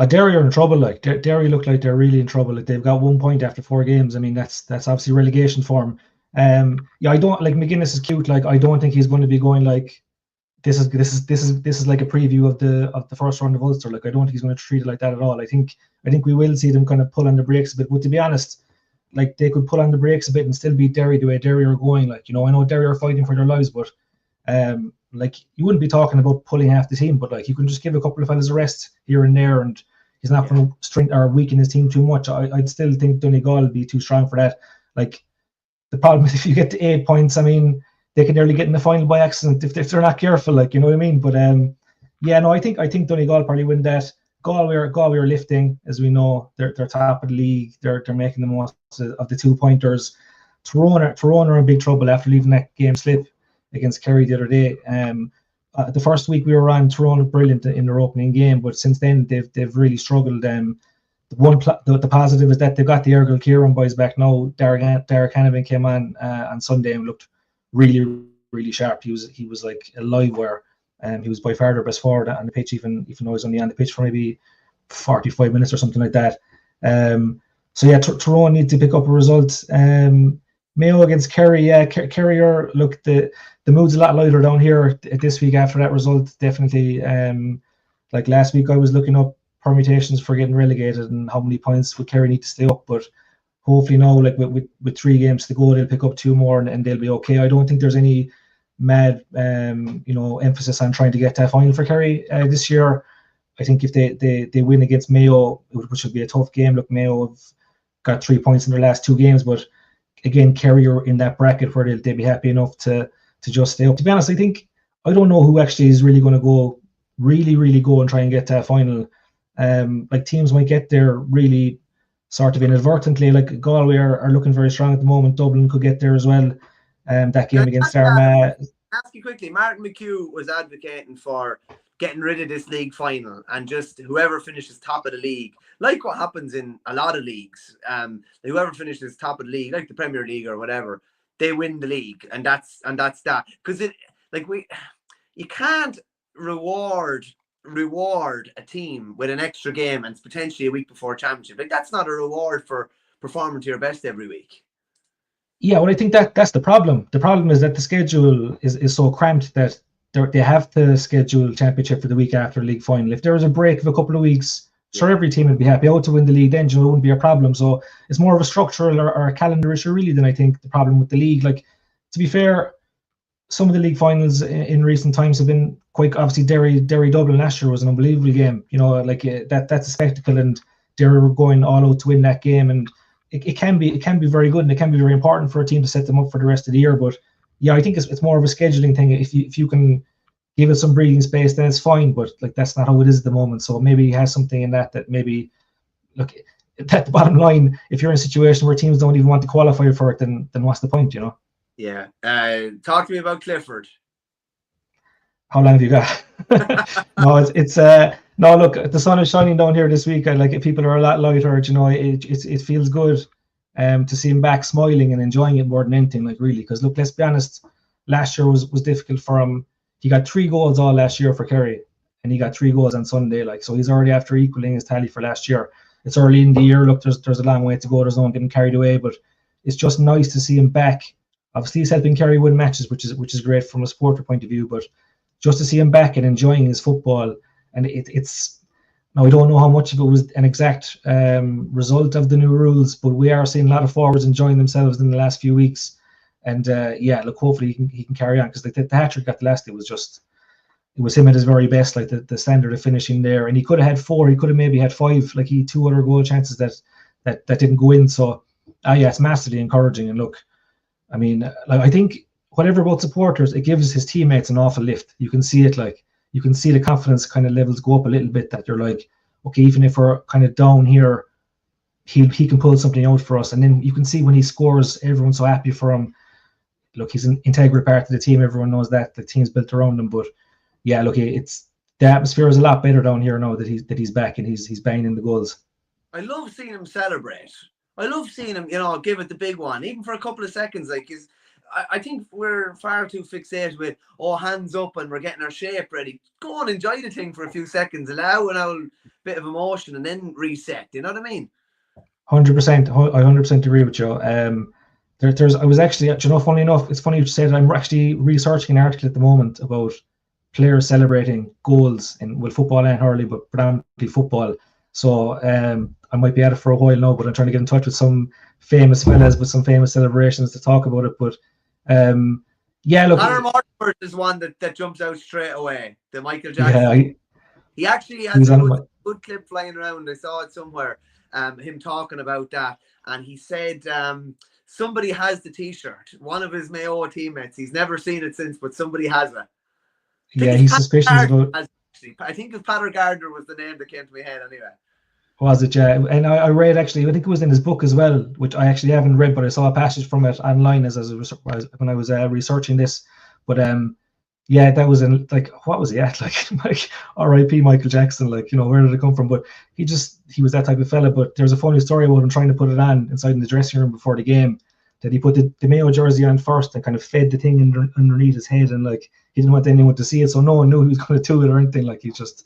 Derry are in trouble. Like, Derry look like they're really in trouble. Like, they've got 1 point after 4 games. I mean, that's obviously relegation form. Yeah, I don't like McGuinness is cute. Like, I don't think he's going to be going like this is like a preview of the first round of Ulster. Like, I don't think he's going to treat it like that at all. I think we will see them kind of pull on the brakes a bit. But to be honest, like, they could pull on the brakes a bit and still beat Derry the way Derry are going. Like, I know Derry are fighting for their lives, but like, you wouldn't be talking about pulling half the team, but like, you can just give a couple of fellas a rest here and there, and he's not going to strengthen or weaken his team too much. I'd still think Donegal will be too strong for that. Like, the problem is if you get to 8 points, I mean, they can nearly get in the final by accident if they're not careful. Like, you know what I mean? But yeah, no, I think Donegal probably win that. Galway are lifting, as we know. They're top of the league. They're making the most of the 2-pointers. Tyrone are in big trouble after leaving that game slip against Kerry the other day. The first week we were on, Tyrone were brilliant in their opening game, but since then they've really struggled. The positive is that they've got the Ergal Kieran boys back now. Derek Hannivan came on Sunday and looked really, really sharp. He was like a live wire. He was by far their best forward on the pitch, even though he was only on the pitch for maybe 45 minutes or something like that. So yeah, Tyrone need to pick up a result. Mayo against Kerry. Yeah, Kerry are, look, the mood's a lot lighter down here this week after that result. Definitely. Like last week, I was looking up permutations for getting relegated and how many points would Kerry need to stay up. But hopefully now, like with 3 games to go, they'll pick up 2 more and they'll be okay. I don't think there's any mad emphasis on trying to get to a final for Kerry this year. I think if they win against Mayo, which would be a tough game. Look, Mayo have got 3 points in their last 2 games, but again, Kerry are in that bracket where they'll be happy enough to just stay up. To be honest, I don't know who actually is really going to go and try and get to a final. Like, teams might get there really sort of inadvertently. Like, Galway are looking very strong at the moment. Dublin could get there as well. That game against Armagh. Ask you quickly, Martin McHugh was advocating for getting rid of this league final and just whoever finishes top of the league, like what happens in a lot of leagues, whoever finishes top of the league, like the Premier League or whatever, they win the league, and that's that. Because you can't reward a team with an extra game and it's potentially a week before championship. Like, that's not a reward for performing to your best every week. Yeah, well, I think that's the problem. The problem is that the schedule is so cramped that they have to schedule championship for the week after the league final. If there was a break of a couple of weeks, sure, every team would be happy out to win the league, then it wouldn't be a problem. So it's more of a structural or a calendar issue really than I think the problem with the league. Like, to be fair, some of the league finals in recent times have been quite, obviously Derry Dublin last year was an unbelievable game. Like, that's a spectacle, and Derry were going all out to win that game, and it can be very good and it can be very important for a team to set them up for the rest of the year. But yeah, I think it's more of a scheduling thing. If you can give it some breathing space, then it's fine. But like, that's not how it is at the moment. So maybe he has something in that maybe, look, at the bottom line, if you're in a situation where teams don't even want to qualify for it, then what's the point, Yeah. Talk to me about Clifford. How long have you got? No, it's no, look, the sun is shining down here this week. Like people are a lot lighter, you know. It feels good to see him back smiling and enjoying it more than anything, like really. Because look, let's be honest, last year was difficult for him. He got 3 goals all last year for Kerry, and he got 3 goals on Sunday. Like, so he's already after equaling his tally for last year. It's early in the year. Look, there's a long way to go. There's no one getting carried away, but it's just nice to see him back. Obviously, he's helping Kerry win matches, which is great from a supporter point of view. But just to see him back and enjoying his football, and it's now, I don't know how much of it was an exact result of the new rules, but we are seeing a lot of forwards enjoying themselves in the last few weeks. And yeah, look, hopefully he can carry on, because the hat-trick got the last day was just, it was him at his very best, like the standard of finishing there. And he could have had 4, he could have maybe had 5, like he had 2 other goal chances that didn't go in. So yeah, it's massively encouraging. And look, I mean, like, I think whatever about supporters, it gives his teammates an awful lift. You can see it, like you can see the confidence kind of levels go up a little bit, that you're like, okay, even if we're kind of down here, he can pull something out for us. And then you can see when he scores, everyone's so happy for him. Look, he's an integral part of the team. Everyone knows that. The team's built around him. But yeah, look, it's the atmosphere is a lot better down here now that he's back and he's banging in the goals. I love seeing him celebrate. I love seeing him, give it the big one, even for a couple of seconds. Like, I think we're far too fixated with, hands up and we're getting our shape ready. Go and enjoy the thing for a few seconds, allow an old bit of emotion, and then reset. You know what I mean? 100%. I 100% agree with you. I was actually, funny enough, it's funny you say that. I'm actually researching an article at the moment about players celebrating goals in football and hurling, but predominantly football. So I might be at it for a while now, but I'm trying to get in touch with some famous fellas with some famous celebrations to talk about it. But yeah, look, Conor Mortimer is one that jumps out straight away. The Michael Jackson. Yeah, he actually has a good clip flying around. I saw it somewhere. Him talking about that, and he said somebody has the T-shirt. One of his Mayo teammates. He's never seen it since, but somebody has it. Yeah, he's suspicious about. I think if Patter Gardner was the name that came to my head anyway. Was it? Yeah, and I read, actually, I think it was in his book as well, which I actually haven't read, but I saw a passage from it online when I was researching this. But yeah, that was what was he at? Like R.I.P. Michael Jackson. Like, where did it come from? But he was that type of fella. But there's a funny story about him trying to put it on inside in the dressing room before the game, that he put the Mayo jersey on first and kind of fed the thing underneath his head, and like he didn't want anyone to see it, so no one knew he was going to do it or anything. Like, he's just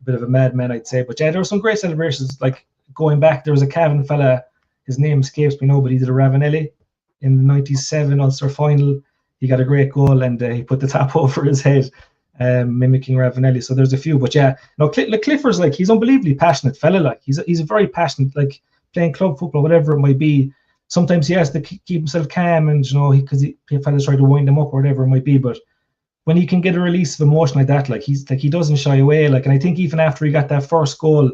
a bit of a madman, I'd say. But yeah, there were some great celebrations. Like, going back, there was a Cavan fella, his name escapes me now, but he did a Ravenelli in the 97 Ulster final. He got a great goal, and he put the top over his head, mimicking Ravenelli. So there's a few. But yeah, no, Clifford's like, he's unbelievably passionate fella. Like, he's a very passionate, like, playing club football, whatever it might be. Sometimes he has to keep himself calm, and because fellas try to wind him up or whatever it might be. But when he can get a release of emotion like that, like, he doesn't shy away. Like, and I think even after he got that first goal,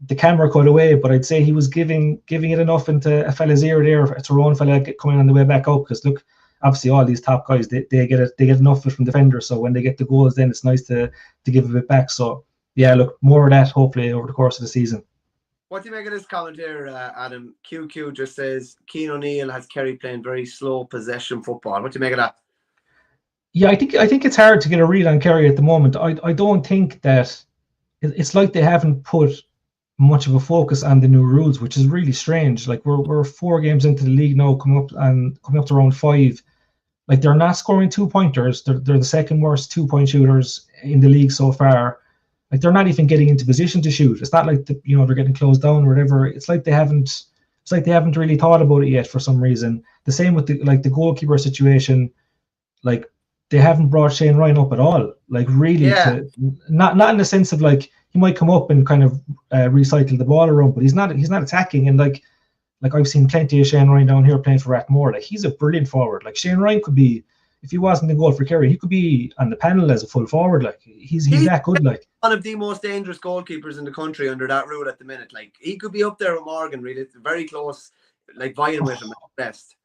the camera cut away, but I'd say he was giving it enough into a fella's ear there, a Tyrone fella coming on the way back up. Because look, obviously all these top guys, they get enough of it from defenders. So when they get the goals, then it's nice to give a bit back. So yeah, look, more of that hopefully over the course of the season. What do you make of this comment here, Adam? QQ just says Cian O'Neill has Kerry playing very slow possession football. What do you make of that? Yeah, I think it's hard to get a read on Kerry at the moment. I don't think that it's like they haven't put much of a focus on the new rules, which is really strange. Like, we're 4 games into the league now, coming up to round 5. Like, they're not scoring 2-pointers. They're the second worst 2-point shooters in the league so far. Like, they're not even getting into position to shoot. It's not like they're getting closed down or whatever. It's like they haven't really thought about it yet for some reason. The same with the goalkeeper situation. Like, they haven't brought Shane Ryan up at all. Like, really, yeah. Not in the sense of, like, he might come up and kind of recycle the ball around, but he's not attacking. And like I've seen plenty of Shane Ryan down here playing for Rathmore. Like, he's a brilliant forward. Like, Shane Ryan could be, if he wasn't in goal for Kerry, he could be on the panel as a full forward. Like, he's that good. Like, one of the most dangerous goalkeepers in the country under that rule at the minute. Like, he could be up there with Morgan. Really, it's very close. Like, vying with him at best.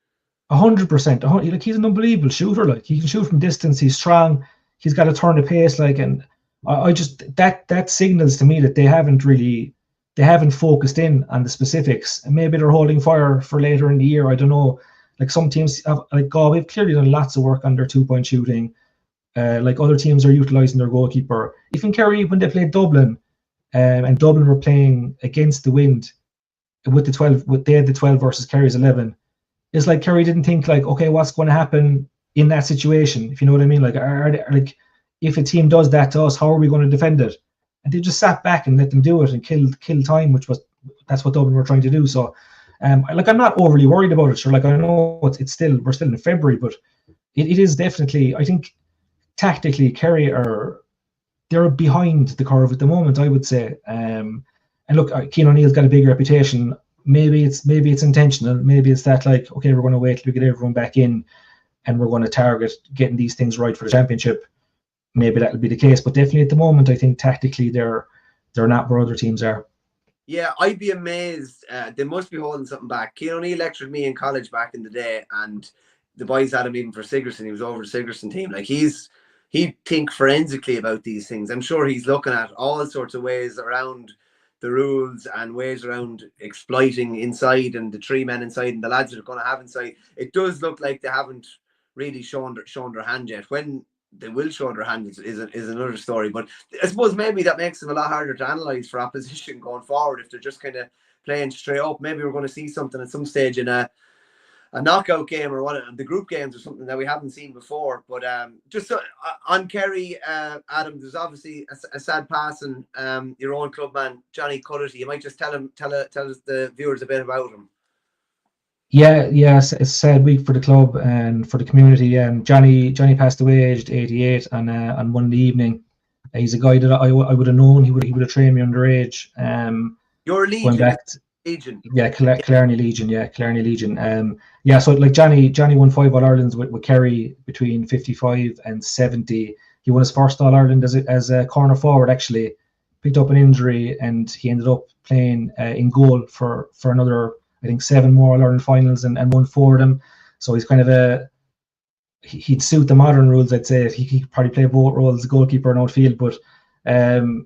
100%. Like, he's an unbelievable shooter. Like, he can shoot from distance. He's strong. He's got a turn of pace. Like, and I just that signals to me that they haven't focused in on the specifics, and maybe they're holding fire for later in the year. I don't know. Like, some teams like Galway have clearly done lots of work on their 2-point shooting. like other teams are utilising their goalkeeper. Even Kerry, when they played Dublin, and Dublin were playing against the wind with the 12, they had the 12 versus Kerry's 11. It's like Kerry didn't think like, okay, what's going to happen in that situation? If you know what I mean? Like, like if a team does that to us, how are we going to defend it? And they just sat back and let them do it and kill time, that's what Dublin were trying to do. So, like I'm not overly worried about it. Sure, like I know we're still in February, but it is definitely, I think, tactically Kerry they're behind the curve at the moment, I would say. And look, Cian O'Neill's got a big reputation. Maybe it's intentional. Maybe it's that like, okay, we're going to wait till we get everyone back in, and we're going to target getting these things right for the championship. Maybe that'll be the case, but definitely at the moment, I think tactically they're not where other teams are. Yeah, I'd be amazed. They must be holding something back. Cian O'Neill lectured me in college back in the day, and the boys had him even for Sigerson. He was over the Sigerson team. Like he'd think forensically about these things. I'm sure he's looking at all sorts of ways around the rules and ways around exploiting inside and the 3 men inside and the lads that are going to have inside. It does look like they haven't really shown their hand yet. When they will show their hand is another story. But I suppose maybe that makes them a lot harder to analyse for opposition going forward if they're just kind of playing straight up. Maybe we're going to see something at some stage in a knockout game or one of the group games or something that we haven't seen before. But just on Kerry, Adam, there's obviously a sad passing. Your own clubman, Johnny Cullity. You might just tell the viewers a bit about him. Yeah, it's a sad week for the club and for the community. Johnny passed away aged 88 on Monday evening. He's a guy that I would have known. He would have trained me underage. Your Legion. Legion. Yeah, Clarny Legion. Yeah, Clarny Legion. So like Johnny won 5 All-Irelands with Kerry between 55 and 70. He won his first All-Ireland as a corner forward, actually. Picked up an injury and he ended up playing in goal for another, I think, 7 more All-Ireland finals and won 4 of them. So he's kind of he'd suit the modern rules, I'd say. He could probably play both roles, goalkeeper and outfield. But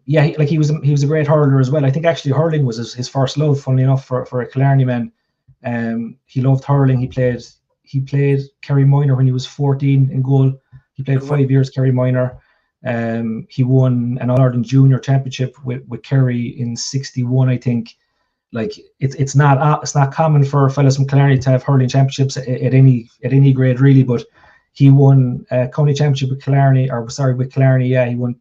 he was a great hurler as well. I think actually hurling was his first love, funnily enough, for a Killarney man. He loved hurling. He played Kerry Minor when he was 14 in goal. He played 5 years Kerry Minor. He won an All-Ireland Junior Championship with Kerry in '61, I think. Like it's not common for fellas from Killarney to have hurling championships at any grade really, but he won a county championship with Killarney. Yeah, he won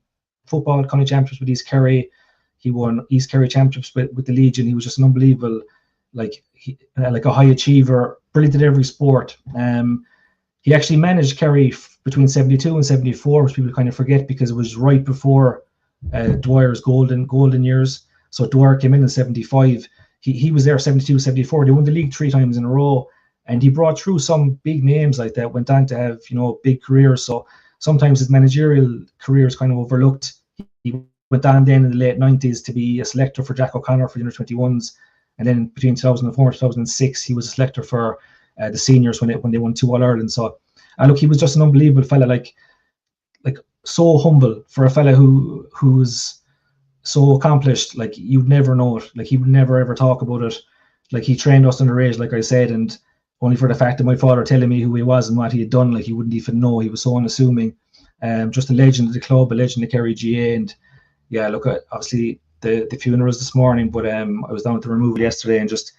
football county championships with East Kerry. He won East Kerry championships with the Legion. He was just an unbelievable, like a high achiever, brilliant at every sport. He actually managed Kerry between 72 and 74, which people kind of forget because it was right before Dwyer's golden years. So Dwyer came in 75. He was there 72, 74. They won the league 3 times in a row, and he brought through some big names like that. Went on to have big careers. So sometimes his managerial career is kind of overlooked. He went on then in the late 90s to be a selector for Jack O'Connor for the under-21s, and then between 2004 and 2006 he was a selector for the seniors when they won 2 All-Ireland. So look, he was just an unbelievable fella, like so humble for a fella who's so accomplished. Like you'd never know it. Like he would never ever talk about it. Like he trained us underage, like I said, and only for the fact that my father telling me who he was and what he had done, like he wouldn't even know. He was so unassuming. Just a legend of the club, a legend of Kerry GA. And yeah, look, obviously the funeral was this morning, but I was down at the removal yesterday, and just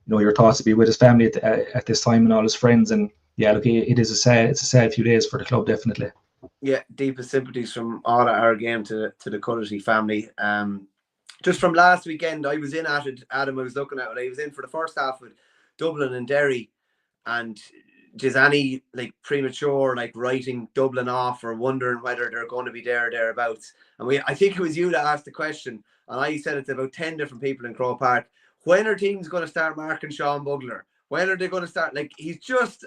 your thoughts to be with his family at this time and all his friends. And yeah, look, it's a sad few days for the club, definitely. Yeah, deepest sympathies from all at our game to the Cullity family. Just from last weekend, I was in at it, Adam. I was looking at it. I was in for the first half with Dublin and Derry, and just any premature writing Dublin off or wondering whether they're going to be there or thereabouts. And I think it was you that asked the question, and I said it to about 10 different people in Croke Park. When are teams going to start marking Sean Bugler? When are they going to start? He's just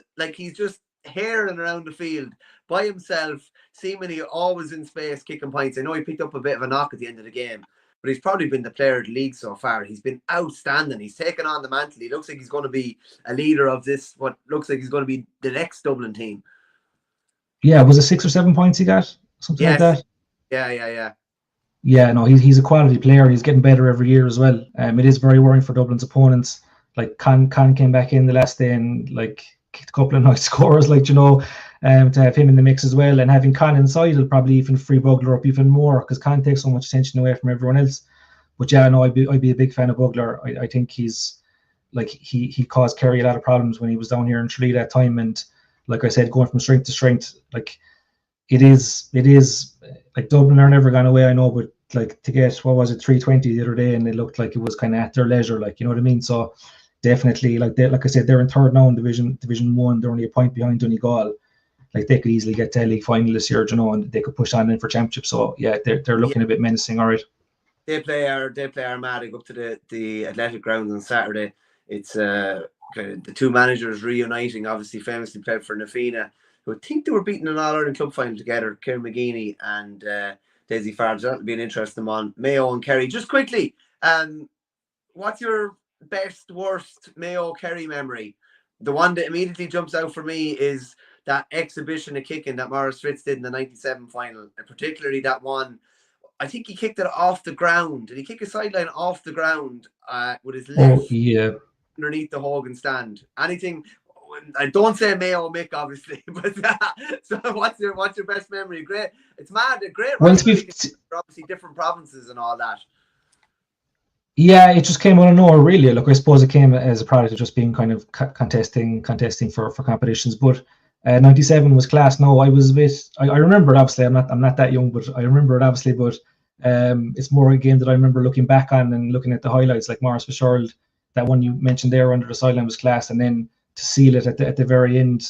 herring around the field by himself, seemingly always in space, kicking points. I know he picked up a bit of a knock at the end of the game, but he's probably been the player of the league so far. He's been outstanding. He's taken on the mantle. He looks like he's going to be a leader of this, what looks like he's going to be the next Dublin team. Yeah, was it 6 or 7 points he got? Something like that? Yeah. Yeah, no, he's a quality player. He's getting better every year as well. It is very worrying for Dublin's opponents. Con came back in the last day and kicked a couple of nice scores, like, you know, to have him in the mix as well. And having Con inside will probably even free Bugler up even more, because Con takes so much attention away from everyone else. But yeah, no, I'd be a big fan of Bugler. I think he's like he caused Kerry a lot of problems when he was down here in Tralee that time. And like I said, going from strength to strength, like it is like Dublin are never gone away, I know, but like to get, what was it, 320 the other day, and it looked like it was kind of at their leisure, like, you know what I mean? So definitely, like I said, they're in third now in Division 1. They're only a point behind Donegal. Like they could easily get to a league final this year, you know, and they could push on in for championship. So yeah, they're looking a bit menacing, all right. They play Armagh, up to the athletic grounds on Saturday. It's kind of the two managers reuniting, obviously famously played for Nafina, who I think they were beating an All-Ireland club final together, Kieran McGeeney and Dessie. That'll be an interesting one. Mayo and Kerry. Just quickly, what's your best, worst Mayo Kerry memory? The one that immediately jumps out for me is that exhibition of kicking that Maurice Fitz did in the 97 final, and particularly that one. I think he kicked it off the ground. Did he kick a sideline off the ground with his left underneath the Hogan stand? Anything? I don't say Mayo Mick, obviously, but so what's your best memory? Great, it's mad. A great rivalry, obviously different provinces and all that. Yeah, it just came out of nowhere, really. Look, I suppose it came as a product of just being kind of contesting for competitions. But 97 was class. No, I was a bit. I remember it, obviously. I'm not that young, but I remember it, obviously. But it's more a game that I remember looking back on and looking at the highlights, like Maurice Fitzgerald. That one you mentioned there under the sideline was class, and then to seal it at the very end,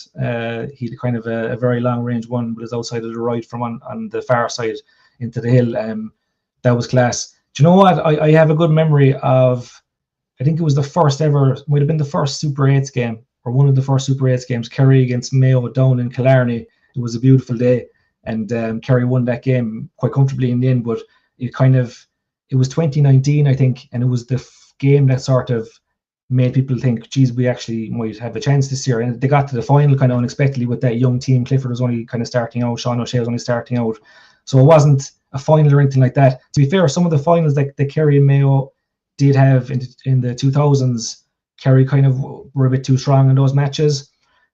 he had kind of a very long range one with his outside of the right from on the far side into the hill. That was class. Do you know what? I have a good memory of, I think it was the first ever, might have been the first Super 8s game, or one of the first Super 8s games, Kerry against Mayo down in Killarney. It was a beautiful day, and Kerry won that game quite comfortably in the end, but it was 2019, I think, and it was the game that sort of made people think, geez, we actually might have a chance this year. And they got to the final kind of unexpectedly with that young team. Clifford was only kind of starting out, Sean O'Shea was only starting out. So it wasn't a final or anything like that. To be fair, some of the finals that Kerry and Mayo did have in the 2000s, Kerry kind of were a bit too strong in those matches.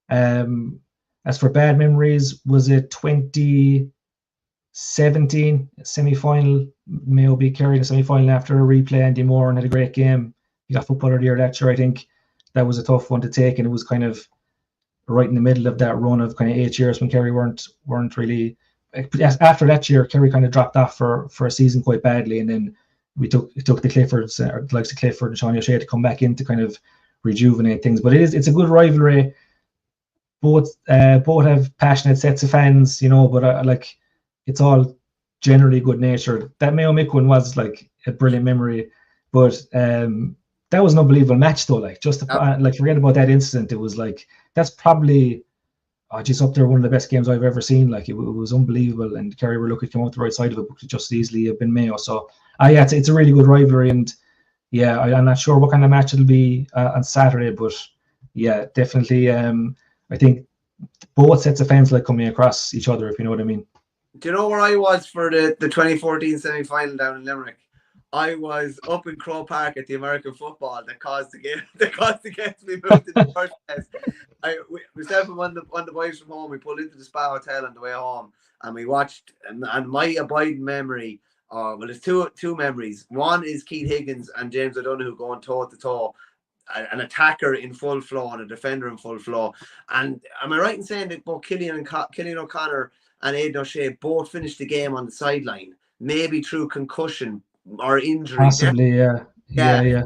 As for bad memories, was it 2017 semi-final? Mayo beat Kerry in the semi-final after a replay. Andy Moore and had a great game. He got Footballer of the Year that year, I think. That was a tough one to take, and it was kind of right in the middle of that run of kind of 8 years when Kerry weren't really. After that year, Kerry kind of dropped off for a season quite badly, and then it took the Cliffords, the likes of Clifford and Sean O'Shea, to come back in to kind of rejuvenate things. But it's a good rivalry. Both have passionate sets of fans, you know. But like, it's all generally good natured. That Mayo Mick one was like a brilliant memory, but that was an unbelievable match though. Like, just like, forget about that incident. It was like, that's probably just up there one of the best games I've ever seen. Like, it was unbelievable, and Kerry were lucky to come out the right side of it, but could just easily have been Mayo. So yeah, it's a really good rivalry, and yeah, I'm not sure what kind of match it'll be on Saturday, but yeah, definitely. I think both sets of fans like coming across each other, if you know what I mean. Do you know where I was for the 2014 semi-final down in Limerick? I was up in Crow Park at the American football that caused the game to be moved in the first place. Myself and one of the boys from home, we pulled into the Spa Hotel on the way home, and we watched. And my abiding memory, well, there's two memories. One is Keith Higgins and James O'Donoghue going toe to toe, an attacker in full flow and a defender in full flow. And am I right in saying that both Killian O'Connor and Aidan O'Shea both finished the game on the sideline, maybe through concussion or injury? Possibly, yeah. I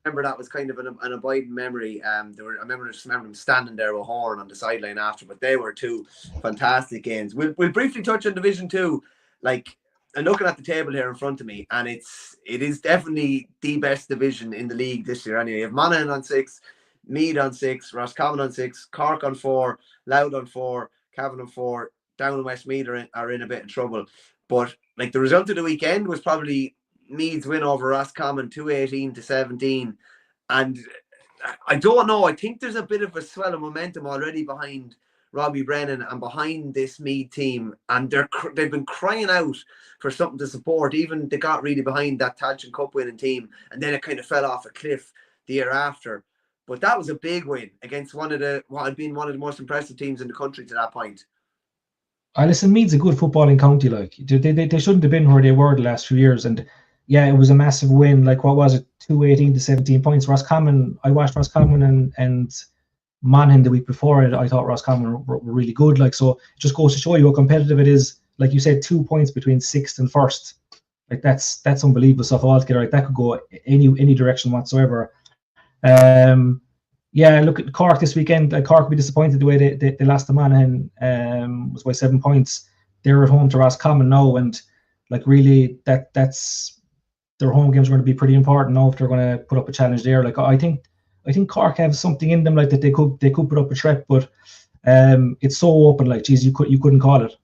remember that was kind of an abiding memory. I remember them standing there with Horn on the sideline after, but they were two fantastic games. We'll briefly touch on Division 2. Like, I'm looking at the table here in front of me, and it is definitely the best division in the league this year. Anyway, you have Monaghan on 6, Meath on 6, Roscommon on 6, Cork on 4, Louth on 4, Cavan on 4. Down in Westmeath are in a bit of trouble. But like, the result of the weekend was probably Meath's win over Roscommon 218-17. And I don't know, I think there's a bit of a swell of momentum already behind Robbie Brennan and behind this Meath team, and they've been crying out for something to support. Even they got really behind that Tailteann Cup winning team, and then it kind of fell off a cliff the year after. But that was a big win against what had been one of the most impressive teams in the country to that point. Listen, Meath's a good footballing county. Like they shouldn't have been where they were the last few years. And yeah, it was a massive win. Like what was it, 218 to 17 points. Roscommon. I watched Roscommon and Monaghan the week before it. I thought Roscommon were really good. Like, so it just goes to show you how competitive it is. Like you said, 2 points between sixth and first. Like that's unbelievable stuff altogether. Like that could go any direction whatsoever. Yeah, look at Cork this weekend. Cork will be disappointed the way they lost to Monaghan. Was by 7 points. They're at home to Roscommon now, and like really that's their home games are going to be pretty important now if they're going to put up a challenge there. Like I think Cork have something in them, like that they could put up a threat, but it's so open. Like, geez, you couldn't call it.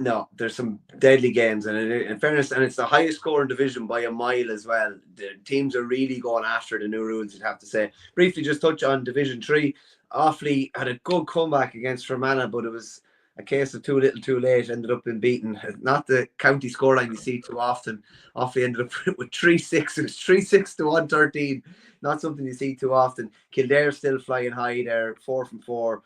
No, there's some deadly games, and in fairness, and it's the highest scoring division by a mile as well. The teams are really going after the new rules, you'd have to say. Briefly, just touch on Division 3. Offaly had a good comeback against Fermanagh, but it was a case of too little, too late. Ended up being beaten. Not the county scoreline you see too often. Offaly ended up with 3-6. It was 3-6 to 113. Not something you see too often. Kildare still flying high there, 4 from 4.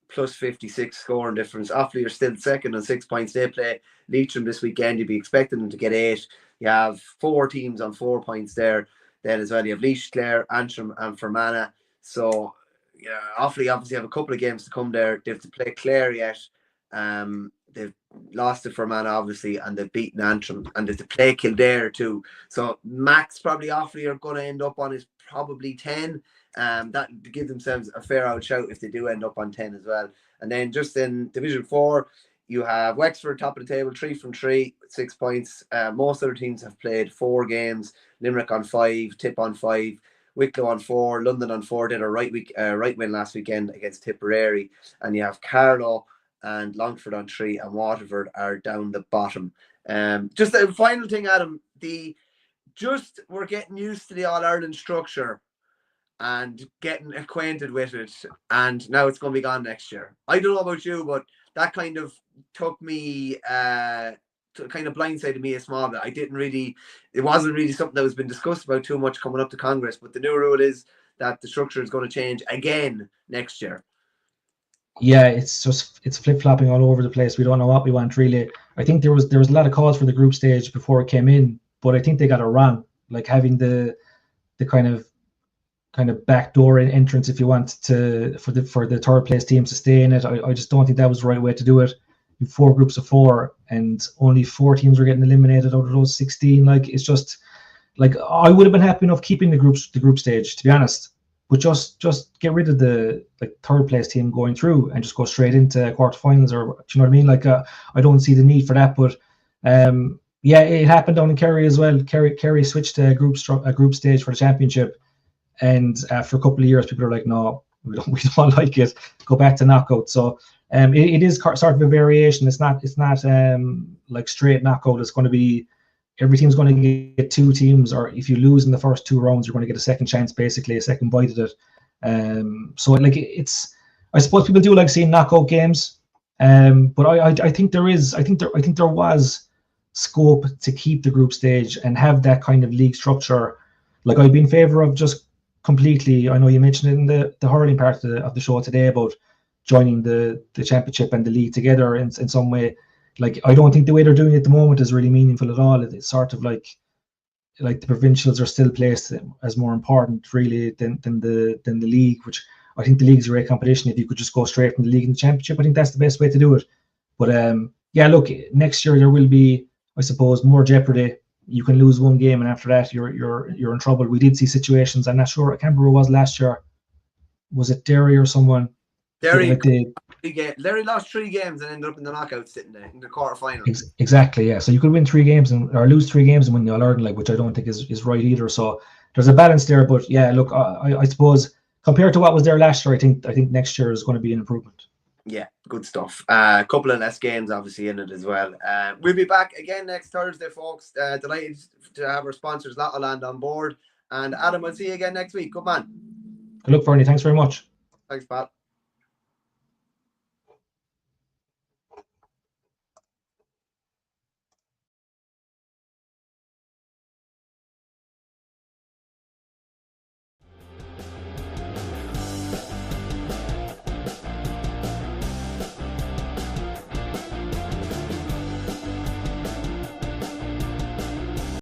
Plus 56 scoring difference. Offaly are still second on 6 points. They play Leitrim this weekend. You'd be expecting them to get 8. You have 4 teams on 4 points there. Then as well, you have Laois, Clare, Antrim, and Fermanagh. So, yeah, Offaly obviously have a couple of games to come there. They have to play Clare yet. They've lost to Fermanagh, obviously, and they've beaten Antrim. And they have to play Kildare too. So, max probably Offaly are going to end up on is probably 10. That give themselves a fair out shout if they do end up on 10 as well. And then just in Division 4, you have Wexford top of the table, 3 from 3 with 6 points. Most other teams have played 4 games. Limerick on 5, Tip on 5, Wicklow on 4, London on 4. Did a right win last weekend against Tipperary. And you have Carlow and Longford on 3, and Waterford are down the bottom. Just a final thing, Adam. We're getting used to the All-Ireland structure and getting acquainted with it, and now it's going to be gone next year. I don't know about you, but that kind of took me, kind of blindsided me a small bit. It wasn't really something that was been discussed about too much coming up to Congress, but the new rule is that the structure is going to change again next year. Yeah, it's flip-flopping all over the place. We don't know what we want really. I think there was a lot of calls for the group stage before it came in, but I think they got it wrong. Like having the kind of backdoor entrance, if you want for the third place teams to stay in it. I just don't think that was the right way to do it. You 4 groups of 4, and only 4 teams are getting eliminated out of those 16. Like, it's just like I would have been happy enough keeping the group stage, to be honest. But just get rid of the third place team going through and just go straight into quarterfinals, or do you know what I mean? Like I don't see the need for that. But yeah, it happened down in Kerry as well. Kerry switched to a group stage for the championship. And after a couple of years, people are like, no, we don't like it. Go back to knockout. So it is sort of a variation. It's not like straight knockout. It's going to be every team's going to get 2 teams, or if you lose in the first 2 rounds, you're going to get a second chance, basically a second bite at it. So like I suppose people do like seeing knockout games, but I think there was scope to keep the group stage and have that kind of league structure. Like I'd be in favour of just completely. I know you mentioned it in the hurling part of the show today about joining the championship and the league together in some way. Like I don't think the way they're doing it at the moment is really meaningful at all. It's sort of like the provincials are still placed as more important really than the league, which I think the league's a great competition. If you could just go straight from the league and the championship, I think that's the best way to do it. But yeah, look, next year there will be, I suppose, more jeopardy. You can lose 1 game, and after that, you're in trouble. We did see situations. I'm not sure. I can't remember who it was last year. Was it Derry or someone? Derry lost 3 games and ended up in the knockout, sitting there in the quarterfinal. Exactly. Yeah. So you could win 3 games or lose 3 games and win the All-Ireland, like, which I don't think is right either. So there's a balance there. But yeah, look, I suppose compared to what was there last year, I think next year is going to be an improvement. Yeah, good stuff. A couple of less games obviously in it as well. We'll be back again next Thursday, folks. Delighted to have our sponsors Lottoland on board. And Adam, I'll see you again next week. Good man. Good luck, Verney. Thanks very much. Thanks, Pat.